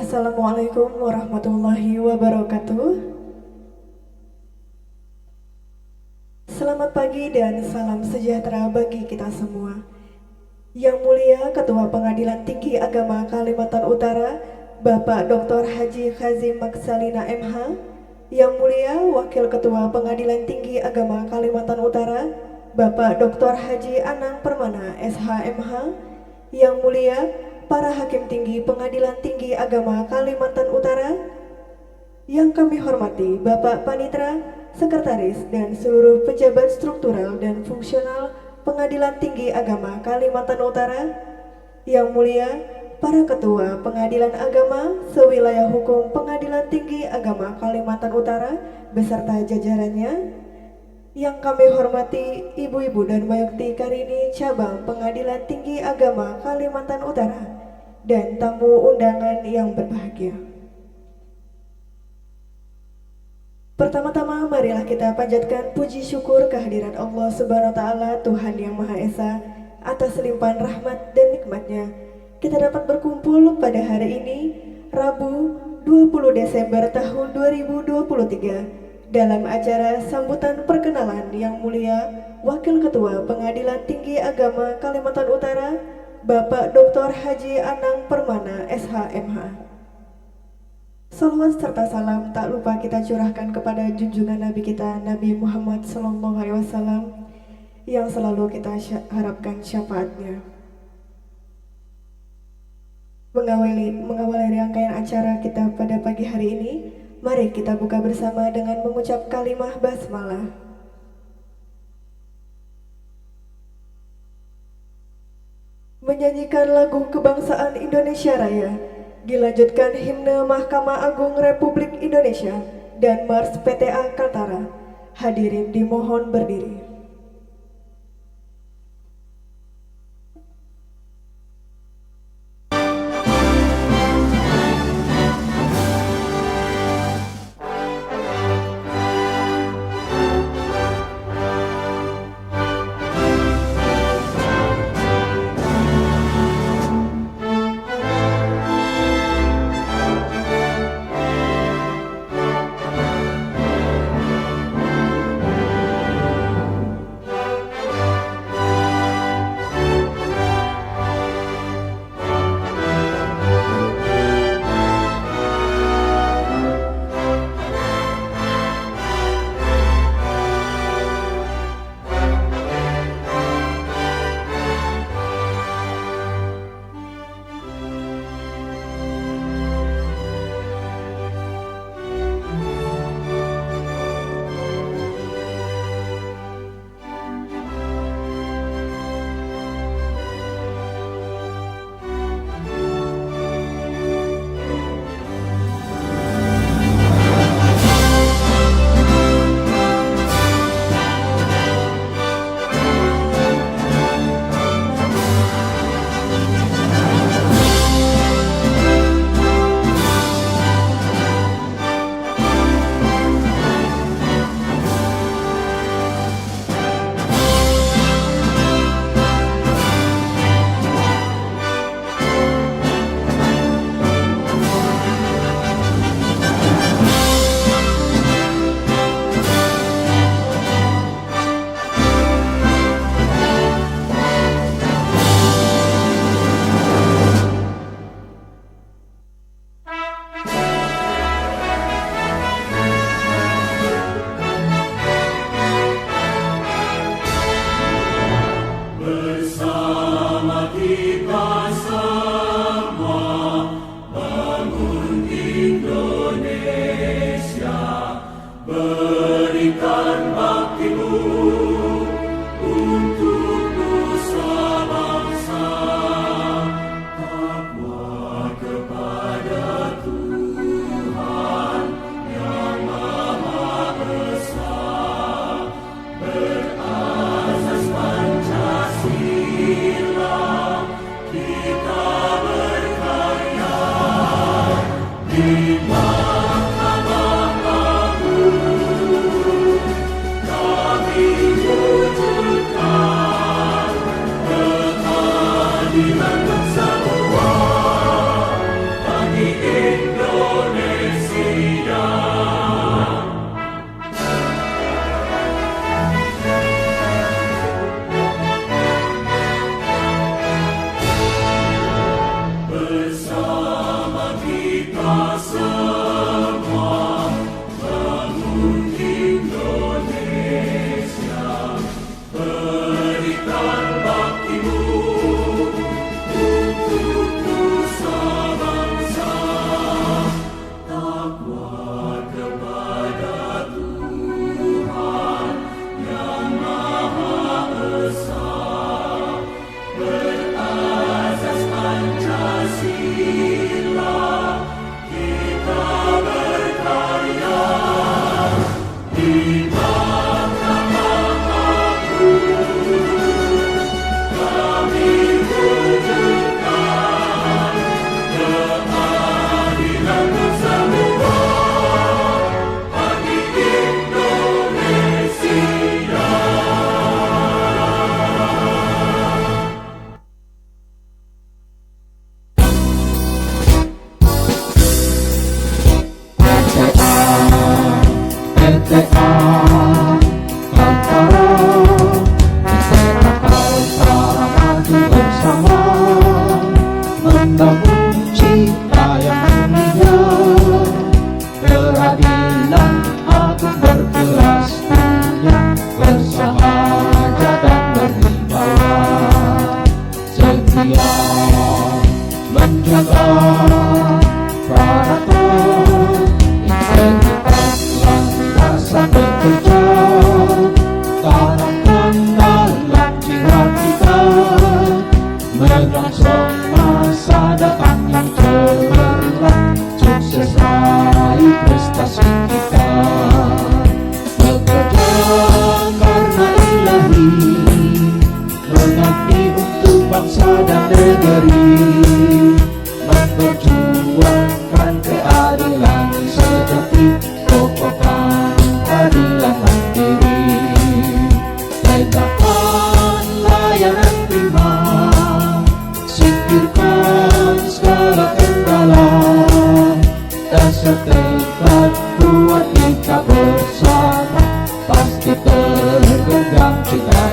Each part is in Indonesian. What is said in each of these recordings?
Assalamualaikum warahmatullahi wabarakatuh. Selamat pagi dan salam sejahtera bagi kita semua. Yang mulia Ketua Pengadilan Tinggi Agama Kalimantan Utara, Bapak Dr. Haji Kazim Maksalina MH. Yang mulia Wakil Ketua Pengadilan Tinggi Agama Kalimantan Utara, Bapak Dr. Haji Anang Permana SHMH. Yang mulia para Hakim Tinggi Pengadilan Tinggi Agama Kalimantan Utara, yang kami hormati Bapak Panitra, Sekretaris dan seluruh pejabat struktural dan fungsional Pengadilan Tinggi Agama Kalimantan Utara, yang mulia para Ketua Pengadilan Agama sewilayah hukum Pengadilan Tinggi Agama Kalimantan Utara beserta jajarannya, yang kami hormati Ibu-Ibu dan Mayukti Karini Cabang Pengadilan Tinggi Agama Kalimantan Utara, dan tamu undangan yang berbahagia. Pertama-tama marilah kita panjatkan puji syukur kehadirat Allah Subhanahu wa Ta'ala, Tuhan yang Maha Esa, atas limpahan rahmat dan nikmatnya kita dapat berkumpul pada hari ini, Rabu 20 Desember tahun 2023, dalam acara sambutan perkenalan Yang Mulia Wakil Ketua Pengadilan Tinggi Agama Kalimantan Utara, Bapak Dr. Haji Anang Permana SHMH. Salawat serta salam tak lupa kita curahkan kepada junjungan Nabi kita, Nabi Muhammad SAW, yang selalu kita harapkan syafaatnya. Mengawali rangkaian acara kita pada pagi hari ini, mari kita buka bersama dengan mengucap kalimah basmalah. Menyanyikan lagu kebangsaan Indonesia Raya, dilanjutkan himne Mahkamah Agung Republik Indonesia dan Mars PTA Kaltara. Hadirin dimohon berdiri.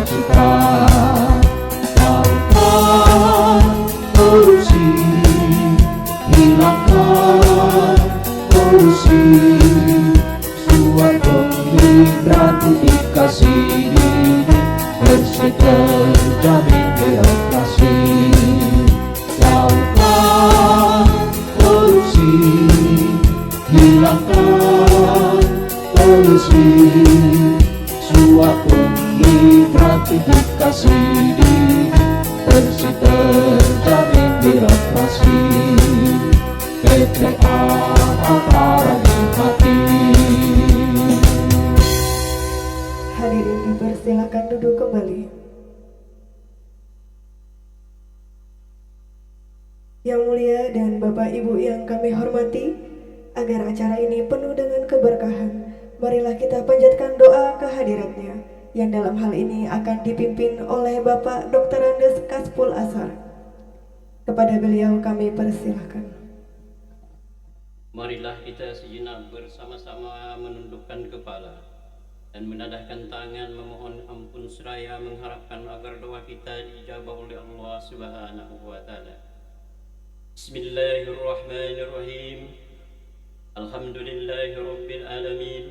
cita, jauhkan polusi, hilangkan polusi. Suatu gratifikasi diri, bersih terjamin birokrasi. Jauhkan polusi, hilangkan polusi. Suatu gratifikasi diri, bersih terjamin birokrasi. PTA Antara Nikmati. Hadirin dipersilakan duduk kembali. Yang mulia dan Bapak Ibu yang kami hormati, agar acara ini penuh dengan keberkahan, marilah kita panjatkan doa kehadiratnya, yang dalam hal ini akan dipimpin oleh Bapak Dr. Andes Kaspul Ashar. Kepada beliau kami persilahkan. Marilah kita sejenak bersama-sama menundukkan kepala dan menadahkan tangan memohon ampun seraya mengharapkan agar doa kita dijabah oleh Allah Subhanahu wa taala. Bismillahirrahmanirrahim. Alhamdulillahirabbil alamin.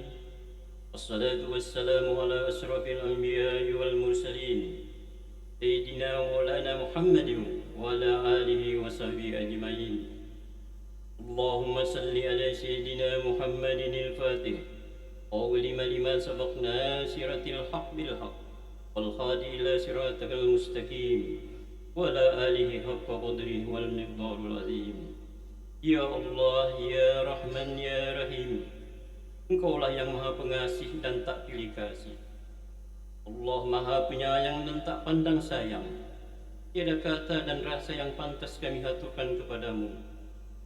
Wassalatu wassalamu ala asrafil anbiya'i wal mursalin. Sayyidina Maulana Muhammadin wa ala alihi wa sahbihi ajma'in. اللهم صل على سيدنا محمد الفاتح قولما لما سبق ناصرة الحق بالحق والهادي إلى صراطك المستقيم وعلى آله حق قدره والمقدار العظيم. Ya Allah, Ya Rahman, Ya Rahim, Engkaulah yang Maha Pengasih dan tak pilih kasih. Allah Maha Penyayang dan tak pandang sayang. Tiada kata dan rasa yang pantas kami haturkan kepadamu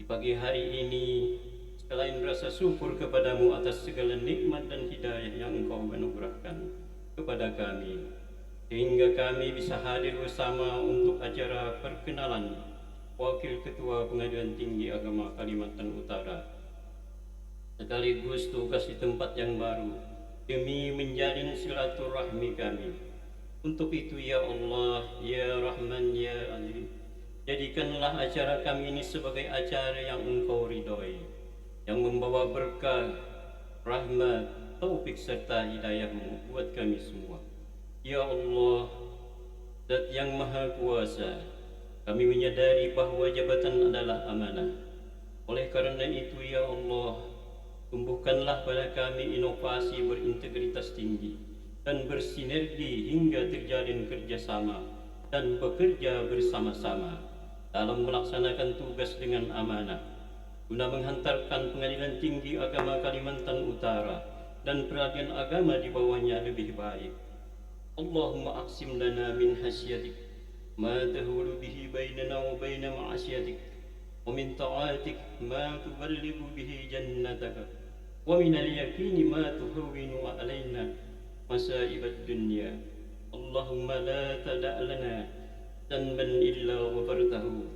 di pagi hari ini, selain rasa syukur kepadamu atas segala nikmat dan hidayah yang Engkau anugerahkan kepada kami, sehingga kami bisa hadir bersama untuk acara perkenalan Wakil Ketua Pengadilan Tinggi Agama Kalimantan Utara, sekaligus tugas di tempat yang baru demi menjalin silaturahmi kami. Untuk itu ya Allah, Ya Rahman, Ya Aziz, jadikanlah acara kami ini sebagai acara yang Engkau ridhoi, yang membawa berkah, rahmat, taufik serta hidayah-Mu buat kami semua. Ya Allah, Zat yang Maha Kuasa, kami menyadari bahwa jabatan adalah amanah. Oleh karena itu ya Allah, tumbuhkanlah pada kami inovasi berintegritas tinggi dan bersinergi hingga terjalin kerjasama dan bekerja bersama-sama dalam melaksanakan tugas dengan amanah, guna menghantarkan Pengadilan Tinggi Agama Kalimantan Utara dan peradilan agama di bawahnya lebih baik. Allahumma aqsim lana min hasyatik ma tahulu bihi bainana wa baina ma'asyatik, wa min ta'atik ma tuballighu bihi jannataka, wa min al-yaqini ma tuhawwinu alaina masa'ib ad-dunya. Allahumma la tada' lana dhanban illa ghafartahu,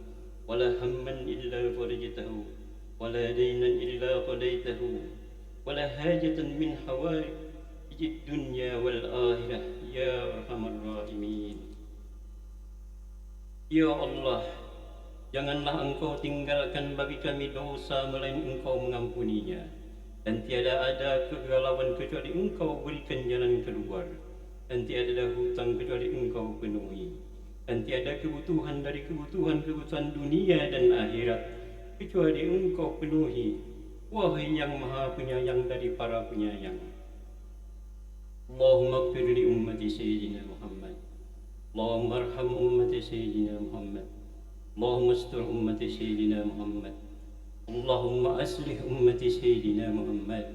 wa la hamman illa farajtahu, wa la daynan illa qadaytahu, wa la hajatan min hawaij ad-dunya wal akhirah ya arhamar rahimin. Ya Allah, janganlah Engkau tinggalkan bagi kami dosa melainkan Engkau mengampuninya, dan tiada ada kegalauan kecuali Engkau berikan jalan keluar, dan tiada ada hutang kecuali Engkau penuhi, dan tiada kebutuhan dari kebutuhan dunia dan akhirat kecuali Engkau penuhi, wahai yang Maha Penyayang dari para penyayang. Allahumma ighfir li ummati Sayyidina Muhammad, Allahumma arham ummati Sayyidina Muhammad, Allahumma astur ummati Sayyidina Muhammad, Allahumma aslih ummati Sayyidina Muhammad,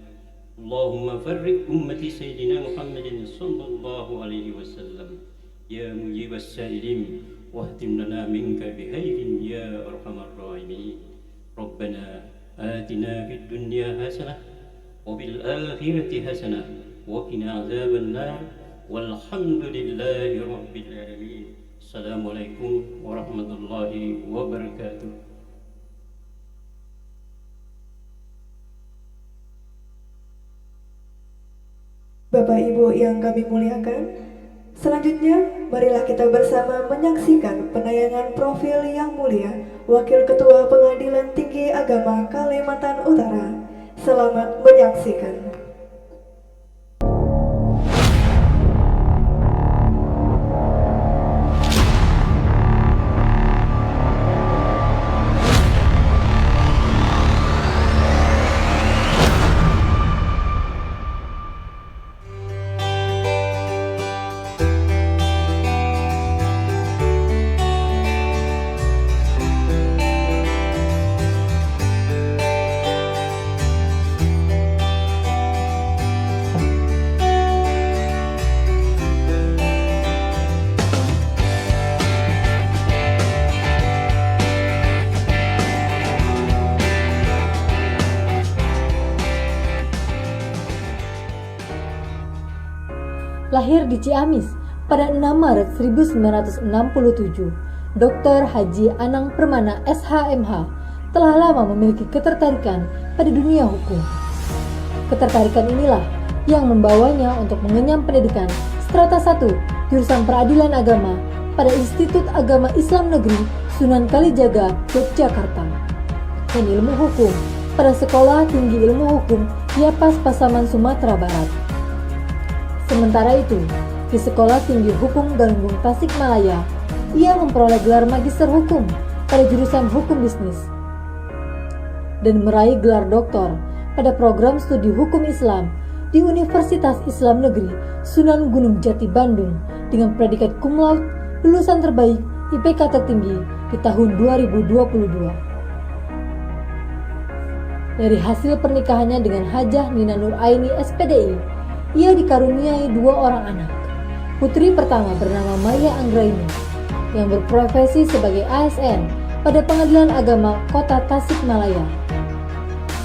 Allahumma farriq ummati Sayyidina Muhammadin sallallahu alaihi wasallam. Ya mujibas sa'ilin wahtim lana minka bihairin ya arhamar rahimin. Rabbana atina fid dunya hasanah wa bil akhirati hasanah wa qina azaban nar. Walhamdulillahi rabbil alamin. Assalamualaikum warahmatullahi wabarakatuh. Bapak Ibu yang kami muliakan, Selanjutnya, marilah kita bersama menyaksikan penayangan profil Yang Mulia Wakil Ketua Pengadilan Tinggi Agama Kalimantan Utara. Selamat menyaksikan. Lahir di Ciamis pada 6 Maret 1967, Dr. Haji Anang Permana SHMH telah lama memiliki ketertarikan pada dunia hukum. Ketertarikan inilah yang membawanya untuk mengenyam pendidikan strata 1 jurusan peradilan agama pada Institut Agama Islam Negeri Sunan Kalijaga, Yogyakarta, dan ilmu hukum pada Sekolah Tinggi Ilmu Hukum Yapas Pasaman, Sumatera Barat. Sementara itu, di Sekolah Tinggi Hukum Galunggung Tasikmalaya, ia memperoleh gelar Magister Hukum pada jurusan Hukum Bisnis dan meraih gelar doktor pada program studi Hukum Islam di Universitas Islam Negeri Sunan Gunung Jati, Bandung dengan predikat cum laude lulusan terbaik IPK tertinggi di tahun 2022. Dari hasil pernikahannya dengan Hajah Nina Nur Aini SPDI, ia dikaruniai 2 orang anak. Putri pertama bernama Maya Anggraini yang berprofesi sebagai ASN pada Pengadilan Agama Kota Tasikmalaya,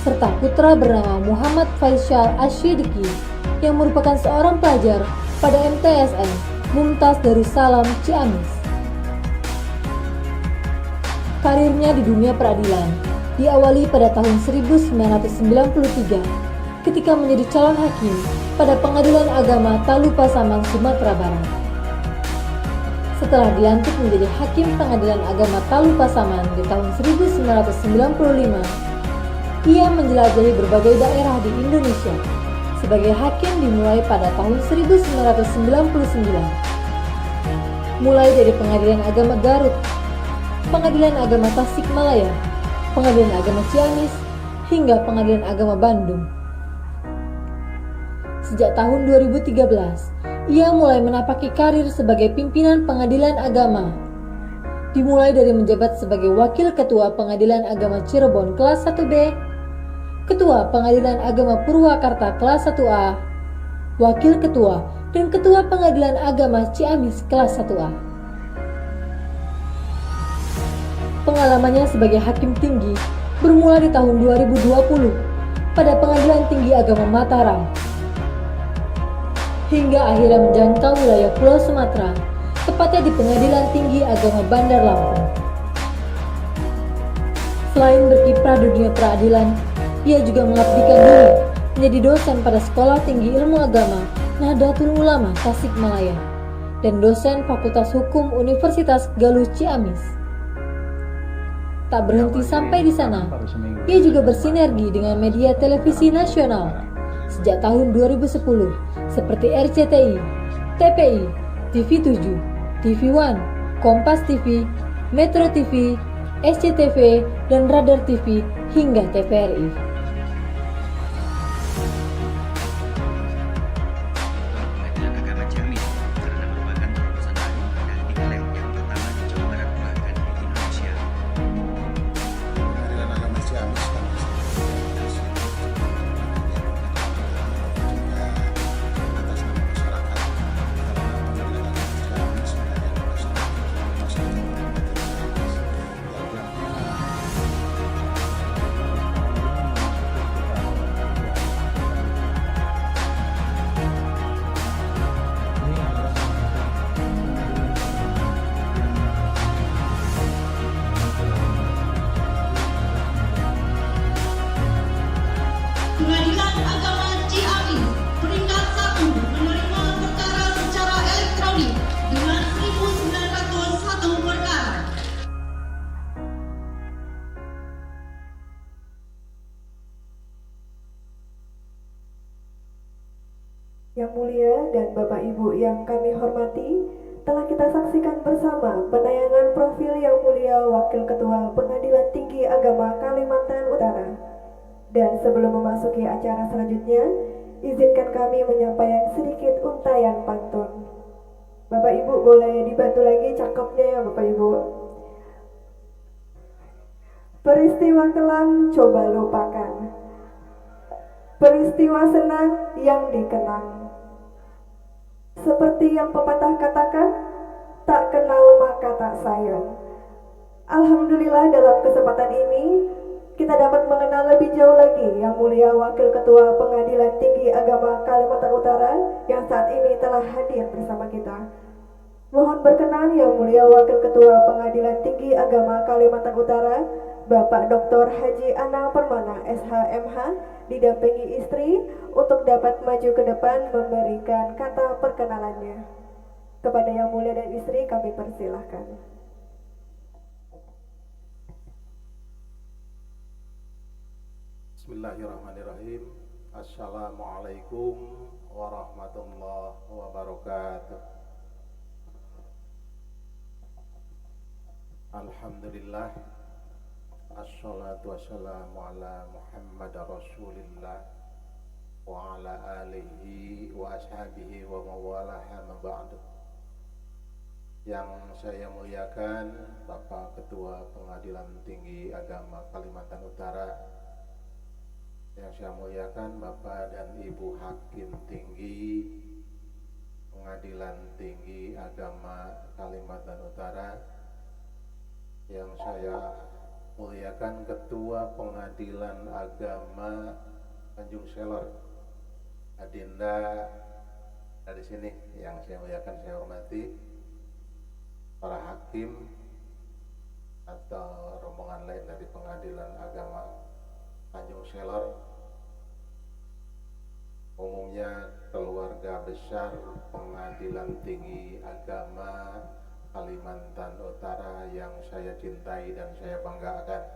serta putra bernama Muhammad Faisal Asyidiki yang merupakan seorang pelajar pada MTSN Mumtaz Darussalam Ciamis. Karirnya di dunia peradilan diawali pada tahun 1993 ketika menjadi calon hakim pada Pengadilan Agama Talu Pasaman, Sumatera Barat. Setelah dilantik menjadi hakim Pengadilan Agama Talu Pasaman di tahun 1995, ia menjelajahi berbagai daerah di Indonesia. Sebagai hakim dimulai pada tahun 1999, mulai dari Pengadilan Agama Garut, Pengadilan Agama Tasikmalaya, Pengadilan Agama Ciamis, hingga Pengadilan Agama Bandung. Sejak tahun 2013, ia mulai menapaki karir sebagai pimpinan pengadilan agama. Dimulai dari menjabat sebagai Wakil Ketua Pengadilan Agama Cirebon kelas 1B, Ketua Pengadilan Agama Purwakarta kelas 1A, Wakil Ketua dan Ketua Pengadilan Agama Ciamis kelas 1A. Pengalamannya sebagai hakim tinggi bermula di tahun 2020 pada Pengadilan Tinggi Agama Mataram, hingga akhirnya menjangkau wilayah Pulau Sumatera, tepatnya di Pengadilan Tinggi Agama Bandar Lampung. Selain berkiprah di dunia peradilan, ia juga mengabdikan diri menjadi dosen pada Sekolah Tinggi Ilmu Agama Nahdlatul Ulama Tasikmalaya dan dosen Fakultas Hukum Universitas Galuh Ciamis. Tak berhenti sampai di sana, ia juga bersinergi dengan media televisi nasional sejak tahun 2010 seperti RCTI, TPI, TV7, TV One, Kompas TV, Metro TV, SCTV, dan Radar TV hingga TVRI. Pengadilan Agama Ciamis karena merupakan terobosan baru dan diklaim yang pertama di Jawa Barat bahkan di Indonesia. Pengadilan Agama Ciamis kan atas nama masyarakat, karena Pengadilan Agama Ciamis melayani masyarakat dan Bapak Ibu yang kami hormati, telah kita saksikan bersama penayangan profil Yang Mulia Wakil Ketua Pengadilan Tinggi Agama Kalimantan Utara. Dan sebelum memasuki acara selanjutnya, izinkan kami menyampaikan sedikit untayan pantun. Bapak Ibu boleh dibantu lagi cakepnya ya Bapak Ibu. Peristiwa kelam coba lupakan, peristiwa senang yang dikenang. Seperti yang pepatah katakan, tak kenal maka tak sayang. Alhamdulillah dalam kesempatan ini kita dapat mengenal lebih jauh lagi Yang Mulia Wakil Ketua Pengadilan Tinggi Agama Kalimantan Utara yang saat ini telah hadir bersama kita. Mohon berkenan Yang Mulia Wakil Ketua Pengadilan Tinggi Agama Kalimantan Utara, Bapak Dr. Haji Anang Permana SHMH, didampingi istri untuk dapat maju ke depan memberikan kata perkenalannya. Kepada Yang Mulia dan istri kami persilahkan. Bismillahirrahmanirrahim. Assalamualaikum warahmatullahi wabarakatuh. Alhamdulillah, assalatu wassalamu ala Muhammad Rasulillah wa ala alihi wa ashabihi wa mawalaha ma ba'du. Yang saya muliakan Bapak Ketua Pengadilan Tinggi Agama Kalimantan Utara, yang saya muliakan Bapak dan Ibu Hakim Tinggi Pengadilan Tinggi Agama Kalimantan Utara, yang saya muliakan Ketua Pengadilan Agama Tanjung Selor, Adinda dari sini, yang saya muliakan, saya hormati para hakim atau rombongan lain dari Pengadilan Agama Tanjung Selor, umumnya keluarga besar Pengadilan Tinggi Agama Kalimantan Utara yang saya cintai dan saya banggakan.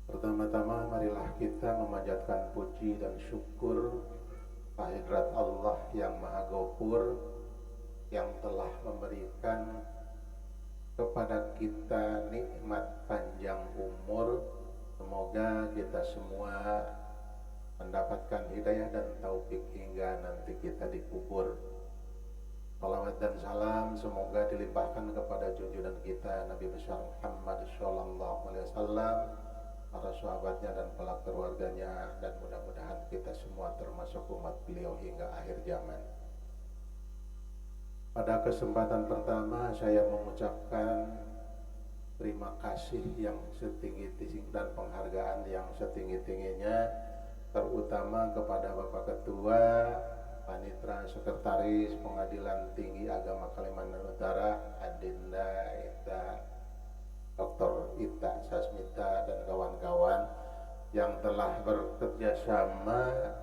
Pertama-tama marilah kita memanjatkan puji dan syukur kehadirat Allah yang Maha Ghafur yang telah memberikan kepada kita nikmat panjang umur. Semoga kita semua mendapatkan hidayah dan taufik hingga nanti kita dikubur. Salawat dan salam semoga dilimpahkan kepada junjungan kita Nabi besar Muhammad sallallahu alaihi wasallam, para sahabatnya dan para keluarganya, dan mudah-mudahan kita semua termasuk umat beliau hingga akhir zaman. Pada kesempatan pertama saya mengucapkan terima kasih yang setinggi-tinggi dan penghargaan yang setinggi-tingginya, terutama kepada Bapak Ketua, Panitra Sekretaris Pengadilan Tinggi Agama Kalimantan Utara, Adinda Ita, Dr. Ita Sasmita dan kawan-kawan yang telah bekerja sama,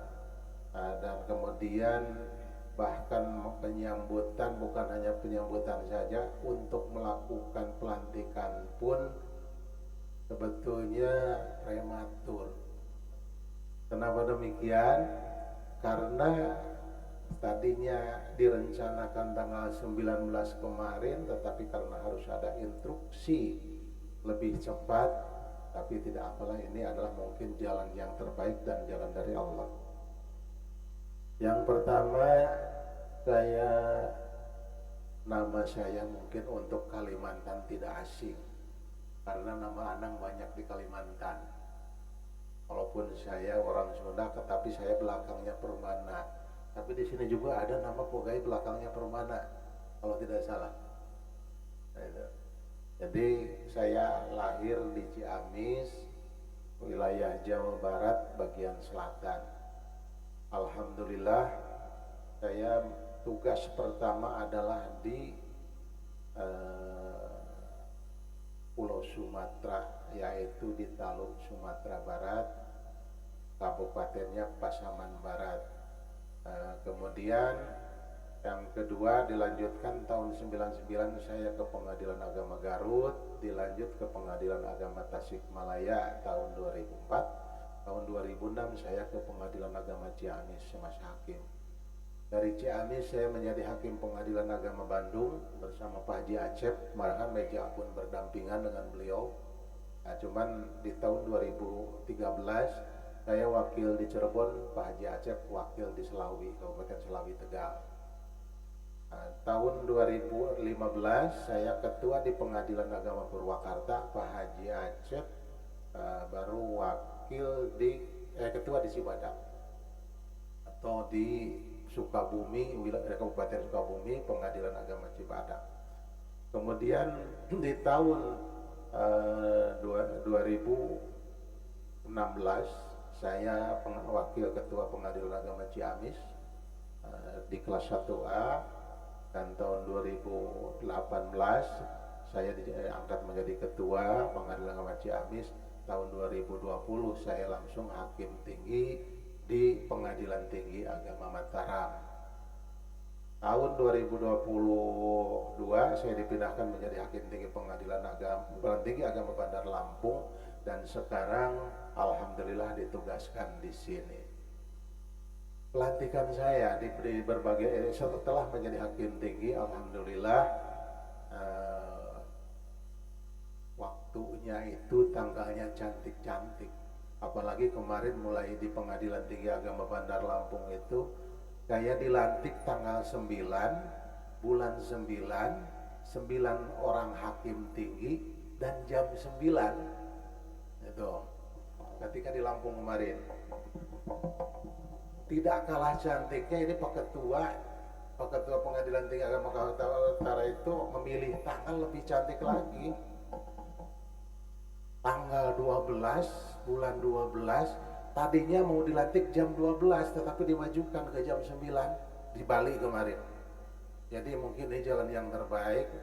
dan kemudian bahkan penyambutan, bukan hanya penyambutan saja, untuk melakukan pelantikan pun sebetulnya prematur. Kenapa demikian? Karena tadinya direncanakan tanggal 19 kemarin, tetapi karena harus ada instruksi lebih cepat, tapi tidak apalah, ini adalah mungkin jalan yang terbaik dan jalan dari Allah. Yang pertama, nama saya mungkin untuk Kalimantan tidak asing, karena nama Anang banyak di Kalimantan. Walaupun saya orang Sunda, tetapi saya belakangnya Permana. Tapi di sini juga ada nama pegawai belakangnya Permana, kalau tidak salah. Jadi saya lahir di Ciamis, wilayah Jawa Barat, bagian selatan. Alhamdulillah, saya tugas pertama adalah di Pulau Sumatera, yaitu di Taluk, Sumatera Barat, kabupatennya Pasaman Barat. Kemudian yang kedua dilanjutkan tahun 99 saya ke Pengadilan Agama Garut, dilanjut ke Pengadilan Agama Tasikmalaya tahun 2004. Tahun 2006 saya ke Pengadilan Agama Ciamis Mas Hakim. Dari Ciamis saya menjadi Hakim Pengadilan Agama Bandung bersama Pak Haji Acep, malahan meja pun berdampingan dengan beliau. Nah, cuman di tahun 2013 saya wakil di Cirebon, Pak Haji Acep wakil di Selawi, Kabupaten Selawi Tegal. Nah, tahun 2015 saya ketua di Pengadilan Agama Purwakarta, Pak Haji Acep baru wakil di ketua di Cibadak atau di Sukabumi, wilayah Kabupaten Sukabumi, Pengadilan Agama Cibadak. Kemudian di tahun 2016 saya wakil ketua Pengadilan Agama Ciamis di kelas 1A, dan tahun 2018 saya diangkat menjadi ketua Pengadilan Agama Ciamis. Tahun 2020 saya langsung hakim tinggi di Pengadilan Tinggi Agama Mataram. Tahun 2022 saya dipindahkan menjadi hakim tinggi Pengadilan Tinggi Agama Bandar Lampung, dan sekarang alhamdulillah ditugaskan di sini. Pelantikan saya di berbagai setelah menjadi hakim tinggi, alhamdulillah waktunya itu tanggalnya cantik-cantik. Apalagi kemarin mulai di Pengadilan Tinggi Agama Bandar Lampung itu saya dilantik tanggal 9 bulan 9 orang hakim tinggi, dan jam 9 itu ketika di Lampung kemarin. Tidak kalah cantiknya ini Pak Ketua Pengadilan Tinggi Agama Kalimantan Utara itu memilih tanggal lebih cantik lagi. Tanggal 12 bulan 12 tadinya mau dilantik jam 12, tetapi dimajukan ke jam 9 di Bali kemarin. Jadi mungkin ini jalan yang terbaik.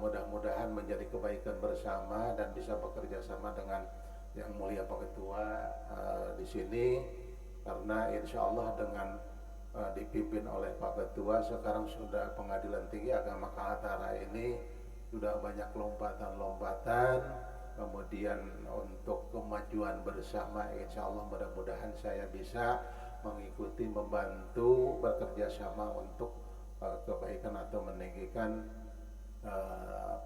Mudah-mudahan menjadi kebaikan bersama dan bisa bekerja sama dengan Yang Mulia Pak Ketua di sini, karena insya Allah dengan dipimpin oleh Pak Ketua sekarang sudah Pengadilan Tinggi Agama Kaltara ini sudah banyak lompatan-lompatan. Kemudian untuk kemajuan bersama, insya Allah mudah-mudahan saya bisa mengikuti, membantu, bekerja sama untuk kebaikan atau meninggikan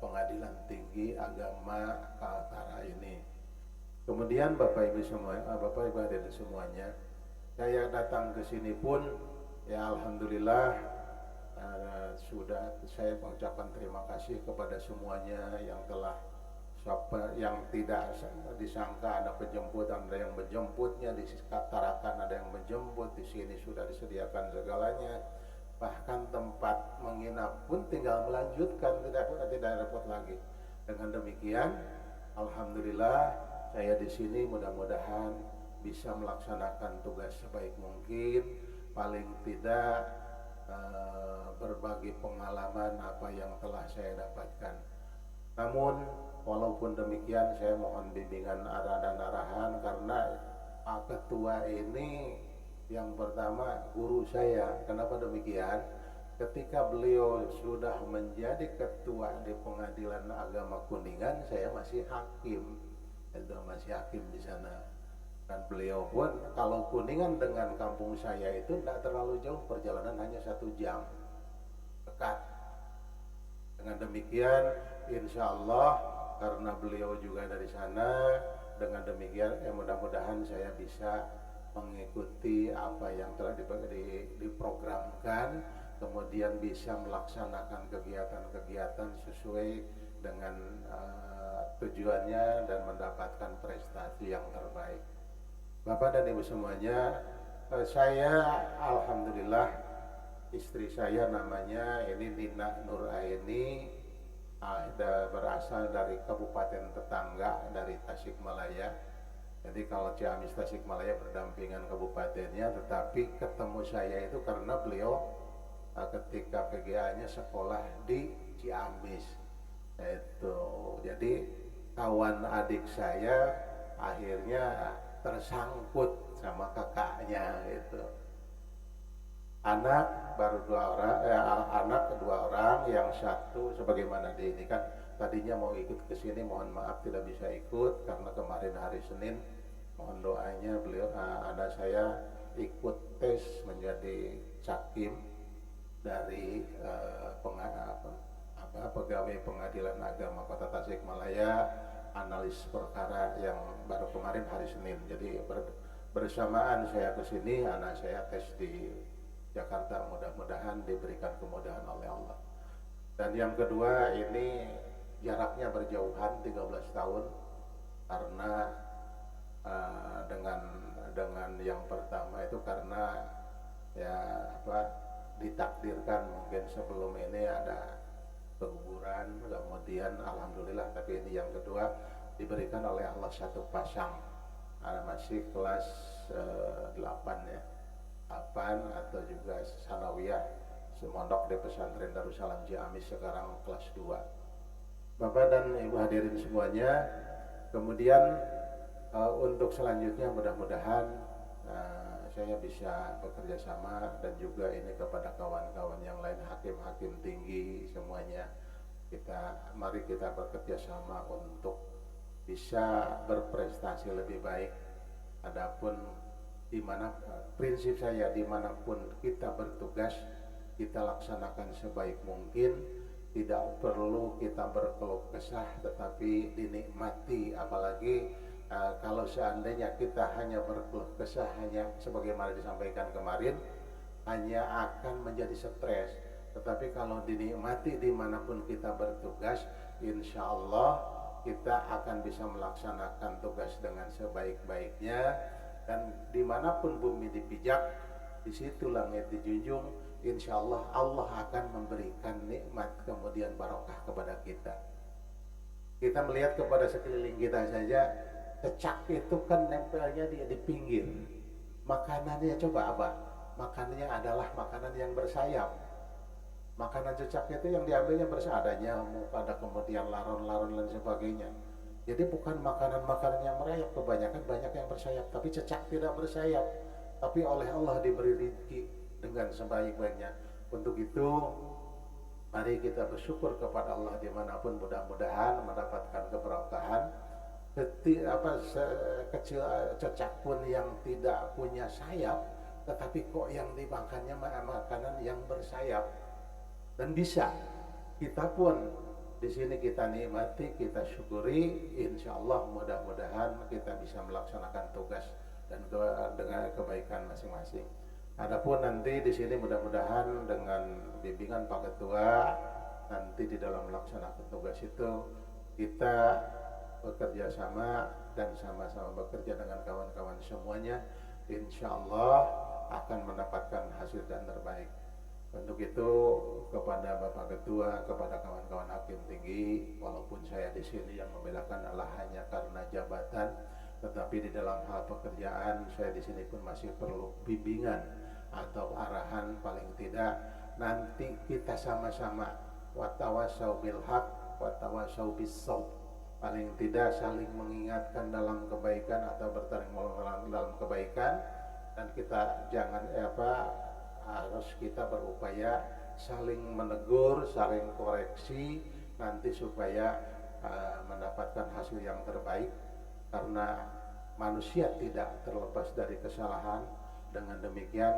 Pengadilan Tinggi Agama Kaltara ini. Kemudian Bapak Ibu semua, Bapak Ibu hadirin semuanya, saya datang ke sini pun ya alhamdulillah sudah saya mengucapkan terima kasih kepada semuanya yang telah yang tidak disangka ada penjemputan, ada yang menjemputnya di Tarakan, ada yang menjemput di sini, sudah disediakan segalanya, bahkan tempat menginap pun tinggal melanjutkan, tidak repot lagi. Dengan demikian alhamdulillah saya di sini mudah-mudahan bisa melaksanakan tugas sebaik mungkin, paling tidak berbagi pengalaman apa yang telah saya dapatkan. Namun walaupun demikian saya mohon bimbingan arah dan arahan, karena Pak Ketua ini yang pertama guru saya. Kenapa demikian? Ketika beliau sudah menjadi ketua di Pengadilan Agama Kuningan, saya masih hakim, masih hakim di sana. Dan beliau pun, kalau Kuningan dengan kampung saya itu tidak terlalu jauh, perjalanan hanya 1 jam, dekat. Dengan demikian insya Allah karena beliau juga dari sana, dengan demikian mudah-mudahan saya bisa mengikuti apa yang telah diprogramkan, kemudian bisa melaksanakan kegiatan-kegiatan sesuai dengan tujuannya dan mendapatkan prestasi yang terbaik. Bapak dan Ibu semuanya, saya alhamdulillah istri saya namanya ini Nina Nuraini, berasal dari kabupaten tetangga dari Tasikmalaya. Jadi kalau Ciamis Tasikmalaya berdampingan kabupatennya, tetapi ketemu saya itu karena beliau ketika PGA-nya sekolah di Ciamis. Itu jadi kawan adik saya akhirnya tersangkut sama kakaknya itu. Anak baru 2 orang, anak 2 orang, yang satu sebagaimana ini kan tadinya mau ikut ke sini, mohon maaf tidak bisa ikut karena kemarin hari Senin. Mohon doanya beliau, anak saya ikut tes menjadi Cakim dari pegawai pengadilan agama Kota Tasikmalaya, analis perkara yang baru kemarin hari Senin. Jadi bersamaan saya ke sini, anak saya tes di Jakarta, mudah-mudahan diberikan kemudahan oleh Allah. Dan yang kedua, ini jaraknya berjauhan 13 tahun karena dengan yang pertama itu karena ditakdirkan mungkin sebelum ini ada keguguran, kemudian alhamdulillah, tapi ini yang kedua diberikan oleh Allah satu pasang. Masih kelas 8 ya, 8 atau juga sanawiyah, semondok di pesantren Darussalam Ciamis, sekarang kelas 2. Bapak dan Ibu hadirin semuanya, kemudian untuk selanjutnya mudah-mudahan saya bisa bekerja sama, dan juga ini kepada kawan-kawan yang lain, hakim-hakim tinggi semuanya, mari kita bekerja sama untuk bisa berprestasi lebih baik. Adapun prinsip saya, dimanapun kita bertugas, kita laksanakan sebaik mungkin, tidak perlu kita berkeluh kesah, tetapi dinikmati. Apalagi kalau seandainya kita hanya berkeluh kesah, hanya sebagaimana disampaikan kemarin, hanya akan menjadi stres. Tetapi kalau dinikmati dimanapun kita bertugas, insya Allah kita akan bisa melaksanakan tugas dengan sebaik-baiknya. Dan dimanapun bumi dipijak, di situ langit dijunjung, insya Allah Allah akan memberikan nikmat kemudian barokah kepada kita. Kita melihat kepada sekeliling kita saja, cecak itu kan nempelnya di pinggir. Makanannya coba apa? Makanannya adalah makanan yang bersayap. Makanan cecak itu yang diambilnya bersayap, ada nyamuk, ada kemudian laron-laron dan sebagainya. Jadi bukan makanan-makanan yang merayap, kebanyakan banyak yang bersayap, tapi cecak tidak bersayap. Tapi oleh Allah diberi rezeki dengan sebaik-baiknya. Untuk itu mari kita bersyukur kepada Allah dimanapun, mudah-mudahan mendapatkan keberkahan. Kecil cecak pun yang tidak punya sayap, tetapi kok yang dimakannya makanan yang bersayap, dan bisa kita pun di sini kita nikmati, kita syukuri. Insya Allah mudah-mudahan kita bisa melaksanakan tugas dan dengan kebaikan masing-masing. Adapun nanti di sini mudah-mudahan dengan bimbingan Pak Ketua, nanti di dalam melaksanakan tugas itu kita bekerja sama dan sama-sama bekerja dengan kawan-kawan semuanya, insya Allah akan mendapatkan hasil dan terbaik. Untuk itu kepada Bapak Ketua, kepada kawan-kawan hakim tinggi, walaupun saya di sini yang membedakan adalah hanya karena jabatan, tetapi di dalam hal pekerjaan saya di sini pun masih perlu bimbingan atau arahan. Paling tidak nanti kita sama-sama watawasau bil haq watawasau bis shaub, paling tidak saling mengingatkan dalam kebaikan atau bertaring dalam kebaikan, dan kita jangan harus kita berupaya saling menegur, saling koreksi nanti supaya mendapatkan hasil yang terbaik, karena manusia tidak terlepas dari kesalahan. Dengan demikian,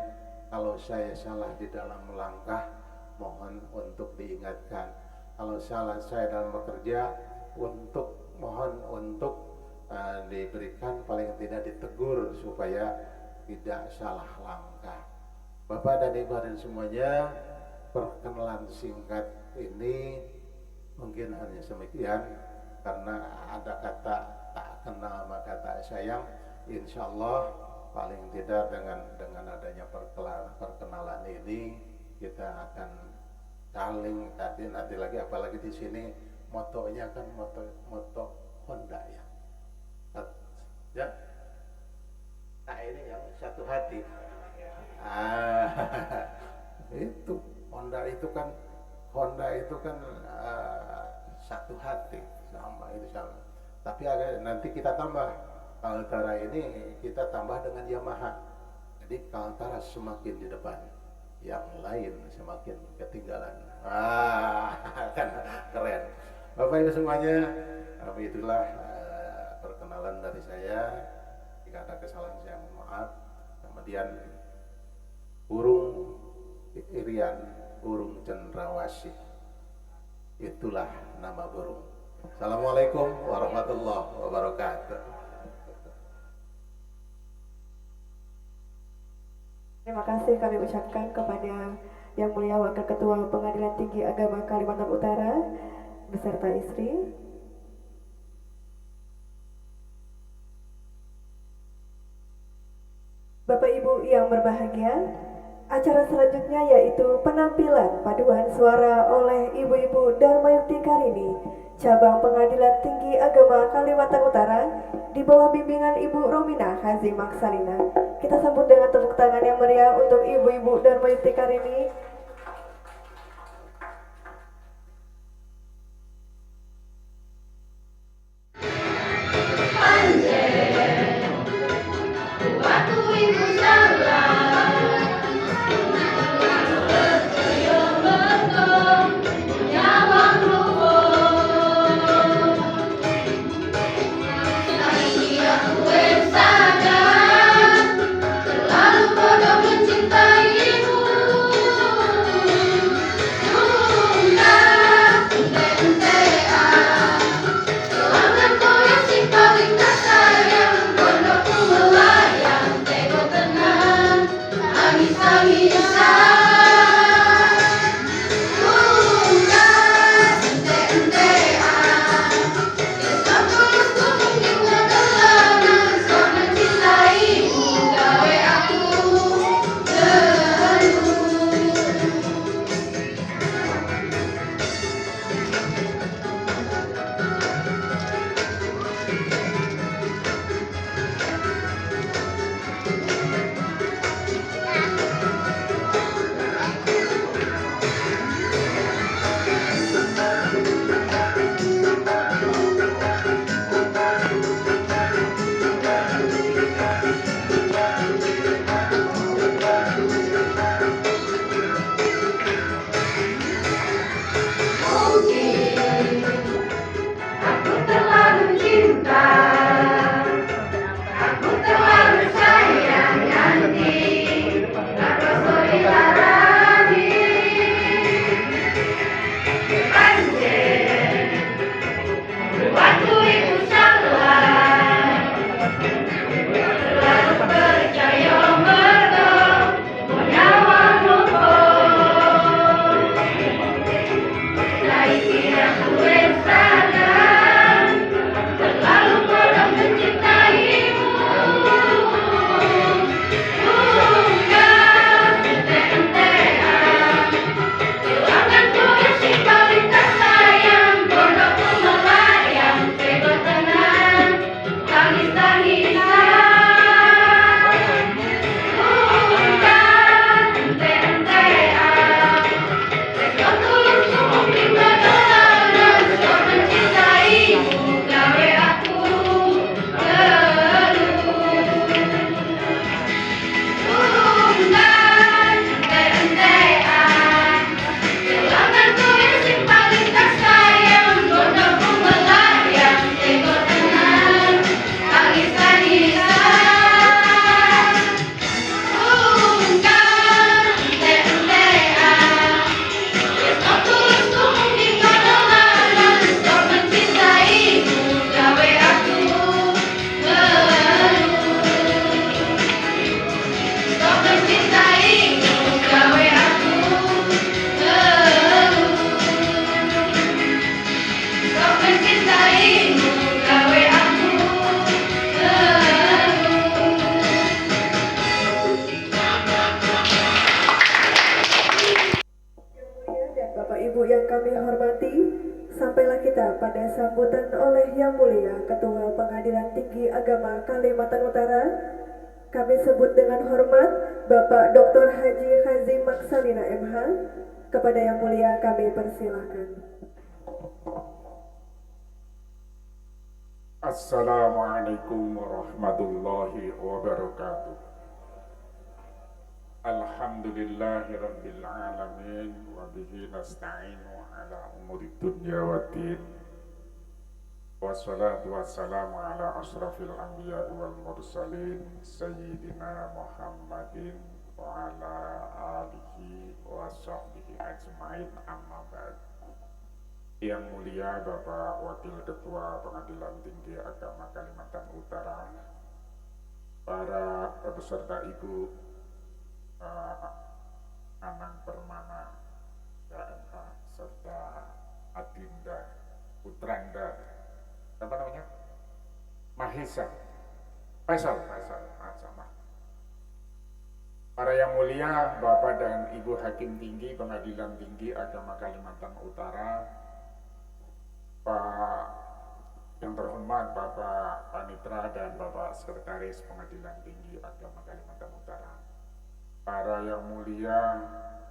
kalau saya salah di dalam melangkah, mohon untuk diingatkan. Kalau salah saya dalam bekerja, mohon untuk diberikan, paling tidak ditegur supaya tidak salah langkah. Bapak dan Ibu dan semuanya, perkenalan singkat ini mungkin hanya semikian, karena ada kata tak kenal maka tak sayang. Insya Allah paling tidak dengan adanya perkenalan ini kita akan saling nanti lagi, apalagi di sini motonya kan moto Honda ya. Nah ini yang satu hati. Itu Honda itu kan satu hati, sama itu sama. Tapi nanti kita tambah Kaltara ini, kita tambah dengan Yamaha. Jadi Kaltara semakin di depan, yang lain semakin ketinggalan. Kan keren. Bapak Ibu semuanya, itulah perkenalan dari saya. Jika ada kesalahan saya mohon maaf. Kemudian burung Irian burung cendrawasih. Itulah nama burung. Assalamualaikum warahmatullahi wabarakatuh. Terima kasih kami ucapkan kepada Yang Mulia Wakil Ketua Pengadilan Tinggi Agama Kalimantan Utara beserta istri. Bapak Ibu yang berbahagia, acara selanjutnya yaitu penampilan paduan suara oleh Ibu-Ibu Dharma Yukti Karini, Cabang Pengadilan Tinggi Agama Kalimantan Utara di bawah bimbingan Ibu Romina Hazi Maksalina. Kita sambut dengan tepuk tangan yang meriah untuk Ibu-Ibu Dharma Yukti Karini. Sampailah kita pada sambutan oleh Yang Mulia Ketua Pengadilan Tinggi Agama Kalimantan Utara. Kami sebut dengan hormat Bapak Dr. Haji Hazim Maksalina MH. Kepada Yang Mulia kami persilahkan. Assalamualaikum warahmatullahi wabarakatuh. Alhamdulillahi rabbil alamin wa bihi nasta'inu ala umuri dunya waddin. Wassalatu wassalamu ala asrafil anbiya wal mursalin sayyidina Muhammadin wa ala alihi wa sahbihi ajmain, amma ba'd. Yang mulia Bapak Wakil Ketua Pengadilan Tinggi Agama Kalimantan Utara, para peserta Ibu Anang Permana KMH, serta Adinda Putranda, apa namanya? Mahesa Faisal sama. Para yang mulia Bapak dan Ibu Hakim Tinggi Pengadilan Tinggi Agama Kalimantan Utara, Pak yang terhormat Bapak Panitra dan Bapak Sekretaris Pengadilan Tinggi Agama Kalimantan Utara, para yang mulia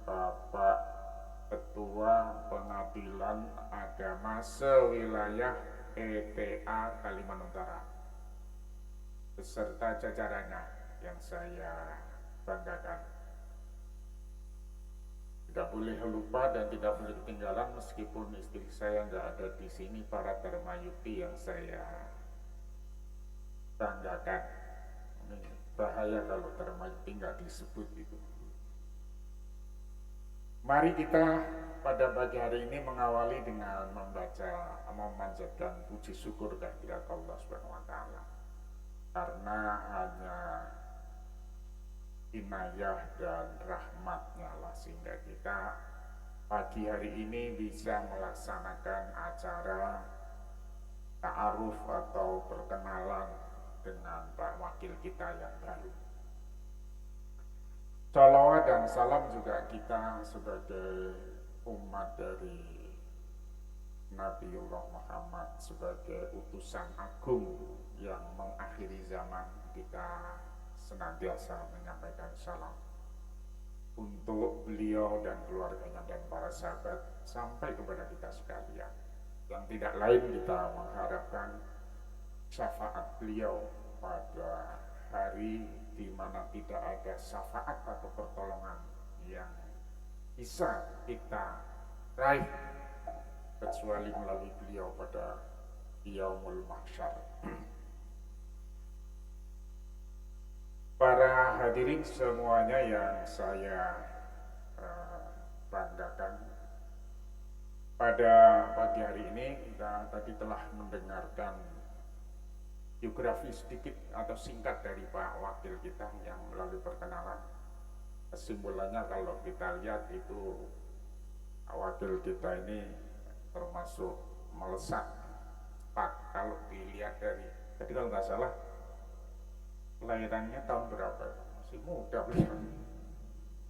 Bapak Ketua Pengadilan Agama sewilayah ETA Kalimantan Utara, beserta jajarannya yang saya banggakan. Tidak boleh lupa dan tidak boleh ketinggalan, meskipun istri saya nggak ada di sini, para Dharmayukti yang saya banggakan. Ini bahaya kalau Dharmayukti nggak disebut itu. Mari kita pada pagi hari ini mengawali dengan memanjatkan puji syukur kehadirat Allah Subhanahu wa Ta'ala, karena hanya inayah dan rahmatnya lah sehingga kita pagi hari ini bisa melaksanakan acara ta'aruf atau perkenalan dengan Pak Wakil kita yang baru. Shalawat dan salam juga kita sebagai umat dari Nabiullah Muhammad, sebagai utusan agung yang mengakhiri zaman, kita senantiasa menyampaikan salam untuk beliau dan keluarganya dan para sahabat sampai kepada kita sekalian. Yang tidak lain kita mengharapkan syafaat beliau pada hari di mana tidak ada syafaat atau pertolongan yang bisa kita raih kecuali melalui beliau pada Yaumul Mahsyar. Para hadirin semuanya yang saya banggakan, pada pagi hari ini kita tadi telah mendengarkan biografi sedikit atau singkat dari Pak Wakil kita yang melalui perkenalan. Kesimpulannya kalau kita lihat itu Wakil kita ini termasuk melesat cepat kalau dilihat dari, jadi kalau nggak salah kelahirannya tahun berapa? Masih muda beliau.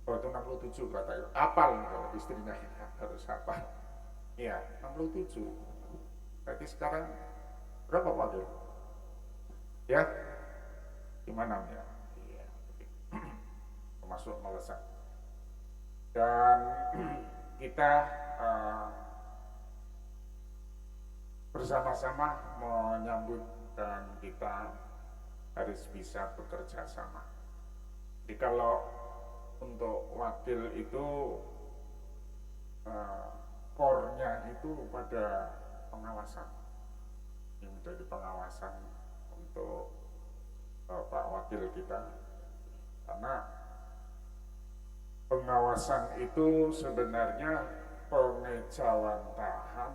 Oh itu 67 katanya. Apal kalau istrinya harus hafal. Iya 67. Berarti sekarang berapa Wakil? Ya? Gimana ya? Iya. Termasuk melesat. Dan kita bersama-sama menyambut dan kita harus bisa bekerja sama. Jadi kalau untuk wakil itu core-nya itu pada pengawasan. Ini menjadi pengawasan untuk Pak Wakil kita, karena pengawasan itu sebenarnya pengejawantahan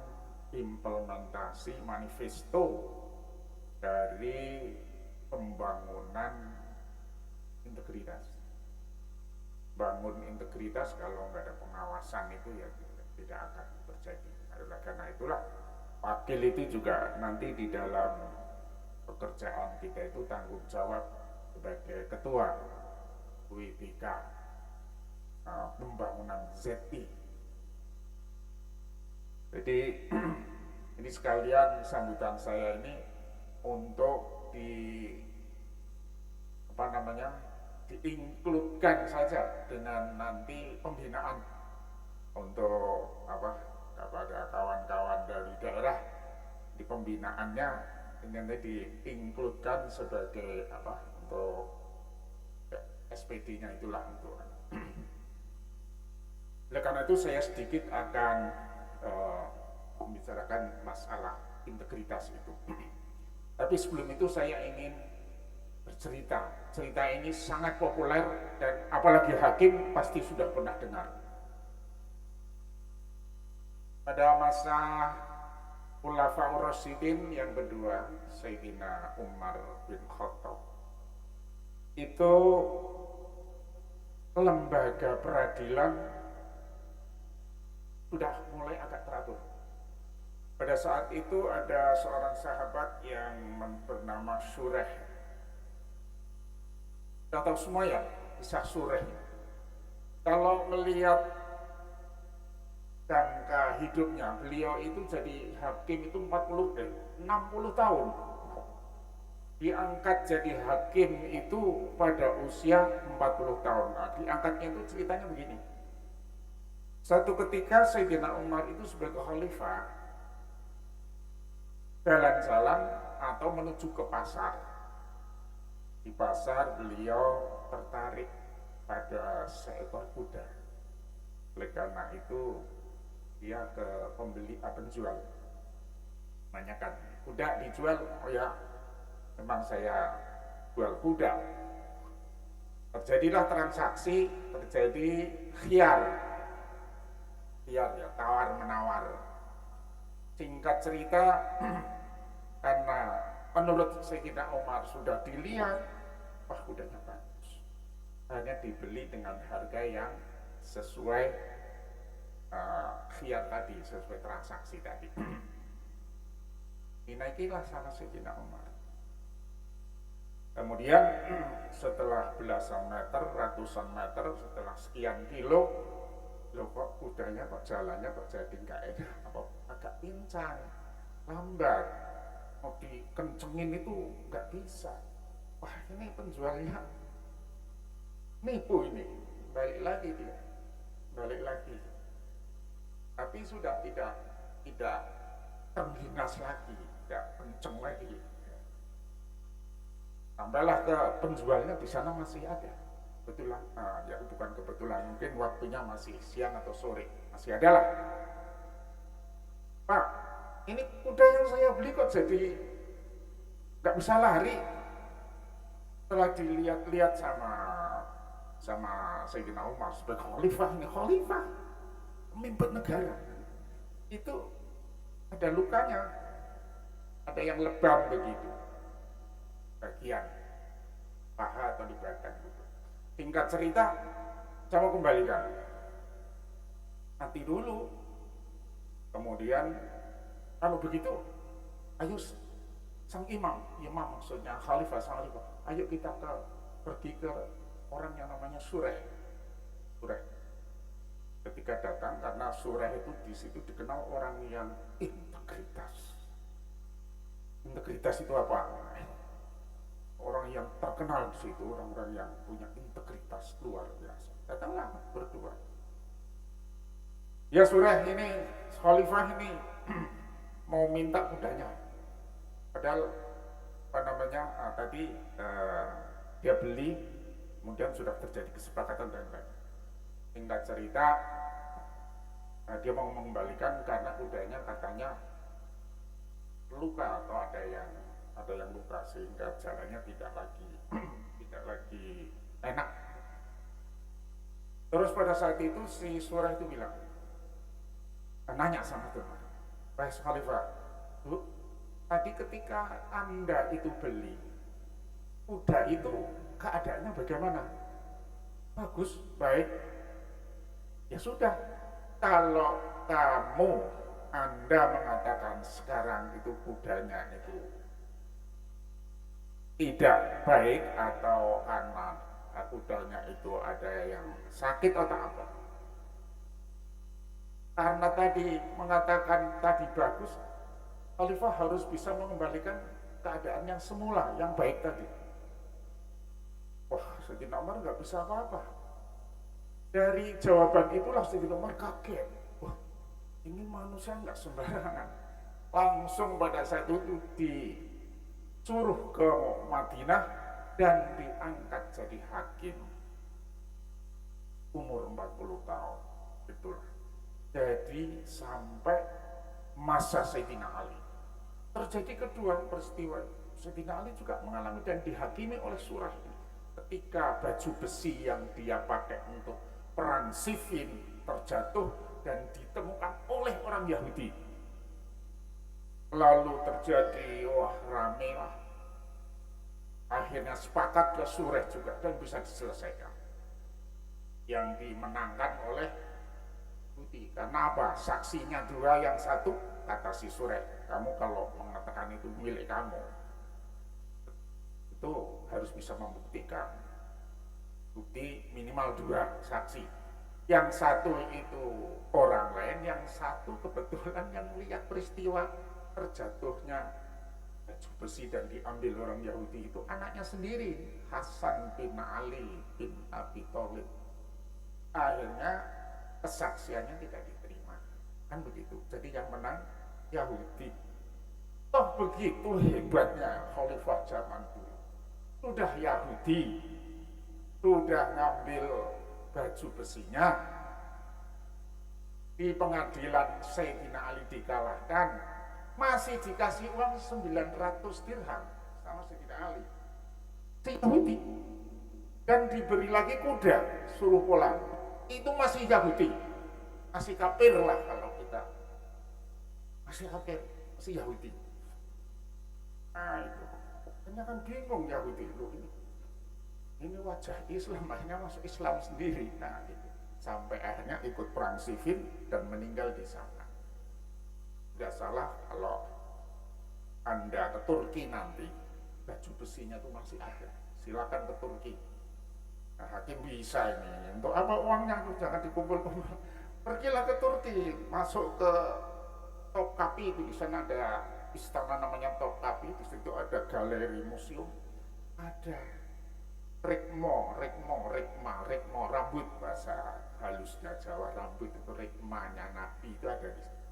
implementasi manifesto dari pembangunan integritas. Bangun integritas kalau nggak ada pengawasan itu ya tidak akan terjadi. Karena itulah wakil itu juga nanti di dalam pekerjaan kita itu tanggung jawab sebagai ketua WBK pembangunan ZI. Jadi ini sekalian sambutan saya ini untuk diinkludkan saja dengan nanti pembinaan untuk kepada kawan-kawan dari daerah di pembinaannya, ini nanti diinkludkan sebagai untuk SPD-nya itulah untuk. Oleh karena itu saya sedikit akan membicarakan masalah integritas itu. Tapi sebelum itu saya ingin bercerita. Cerita ini sangat populer dan apalagi hakim pasti sudah pernah dengar. Pada masa Khulafaur Rasyidin yang kedua, Sayyidina Umar bin Khattab, itu lembaga peradilan sudah mulai agak teratur. Pada saat itu ada seorang sahabat yang bernama Sureh. Kita tahu semua ya kisah Sureh. Kalau melihat jangka hidupnya, beliau itu jadi hakim itu 60 tahun. Diangkat jadi hakim itu pada usia 40 tahun. Nah, diangkatnya itu ceritanya begini. Satu ketika Sayyidina Umar itu sebagai khalifah jalan-jalan atau menuju ke pasar. Di pasar beliau tertarik pada seekor kuda. Oleh karena itu dia ke penjual, menanyakan, kuda dijual? Oh ya, memang saya jual kuda. Terjadilah transaksi, terjadi khiyar ya, tawar menawar. Singkat cerita, karena menurut Sayyidina Umar sudah dilihat, wah kudanya bagus, hanya dibeli dengan harga yang sesuai khiyar tadi, sesuai transaksi tadi. Dinaikilah sama Sayyidina Umar. Kemudian setelah belasan meter, ratusan meter, setelah sekian kilo, loh kok kudanya kok jalannya kok jadi nggak enak, apa agak pincang, lambat, mau dikencengin itu nggak bisa. Wah ini penjualnya nipu ini, balik lagi dia, balik lagi. Tapi sudah tidak terginas lagi, tidak kenceng lagi. Sampailah ke penjualnya, di sana masih ada. Kebetulan, ya bukan kebetulan, mungkin waktunya masih siang atau sore, masih ada lah. Pak, ini kuda yang saya beli kok jadi nggak bisa lari. Setelah dilihat-lihat sama Sayyidina Umar sebagai khalifah, ini khalifah, pemimpin negara, itu ada lukanya, ada yang lebam begitu, bagian paha atau di badan gitu. Singkat cerita, saya mau kembalikan, nanti dulu. Kemudian kalau begitu, ayo sang imam maksudnya khalifah, sang khalifah, ayo kita pergi ke orang yang namanya Sureh. Ketika datang, karena Sureh itu di situ dikenal orang yang integritas. Integritas itu apa? Orang yang terkenal di situ, orang-orang yang punya integritas luar biasa. Datanglah berdua. Ya Sureh, ini khalifah ini mau minta kudanya. Padahal tadi dia beli, kemudian sudah terjadi kesepakatan dan lain-lain. Singkat cerita, dia mau mengembalikan karena kudanya katanya luka atau ada yang luka sehingga jalannya tidak lagi enak. Terus pada saat itu si Surah itu bilang, nanya sama Tuhan, Pak Khalifah, Bu, tadi ketika Anda itu beli kuda itu keadaannya bagaimana? Bagus, baik. Ya sudah, kalau Anda mengatakan sekarang itu kudanya itu tidak baik atau karena kudanya itu ada yang sakit atau apa, karena tadi mengatakan tadi bagus, Khalifah harus bisa mengembalikan keadaan yang semula, yang baik tadi. Wah, Sayyidina Umar nggak bisa apa-apa. Dari jawaban itulah Sayyidina Umar kaget. Wah, ini manusia nggak sembarangan. Langsung pada saat itu disuruh ke Madinah dan diangkat jadi hakim. Umur 40 tahun. Itulah. Jadi sampai masa Sayyidina Ali terjadi kedua peristiwa. Sayyidina Ali juga mengalami dan dihakimi oleh surah ini. Ketika baju besi yang dia pakai untuk perang Siffin terjatuh dan ditemukan oleh orang Yahudi. Lalu terjadi, rame lah. Akhirnya sepakat ke surah juga dan bisa diselesaikan. Yang dimenangkan oleh Yahudi. Karena apa? Saksinya dua, yang satu kata si surah, kamu kalau mengatakan itu milik kamu, itu harus bisa membuktikan. Bukti minimal dua saksi. Yang satu itu orang lain, yang satu kebetulan yang melihat peristiwa terjatuhnya baju besi dan diambil orang Yahudi itu anaknya sendiri, Hasan bin Ali bin Abi Thalib. Akhirnya kesaksiannya tidak diterima, kan begitu. Jadi yang menang Yahudi. Toh begitu hebatnya khalifah zaman dulu. Sudah Yahudi, sudah ngambil baju besinya, di pengadilan Sayyidina Ali dikalahkan, masih dikasih uang 900 dirham sama Sayyidina Ali, si Yahudi, dan diberi lagi kuda, suruh pulang. Itu masih Yahudi, masih kafir lah kalau kita, masih kafir, masih Yahudi. Nah itu hanya kan bingung Yahudi, loh ini wajah Islam, akhirnya masuk Islam sendiri. Nah gitu, sampai akhirnya ikut perang Siffin dan meninggal di sana. Tidak salah kalau Anda ke Turki nanti, baju besinya itu masih ada, silakan ke Turki. Nah, hakim bisa ini, untuk apa uangnya tuh, jangan dikumpul-kumpul. Pergilah ke Turki, masuk ke Topkapi, itu di sana ada istana namanya Topkapi, di situ ada galeri museum, ada rikma, rambut, bahasa halusnya Jawa, rambut itu rikmanya Nabi itu ada di situ.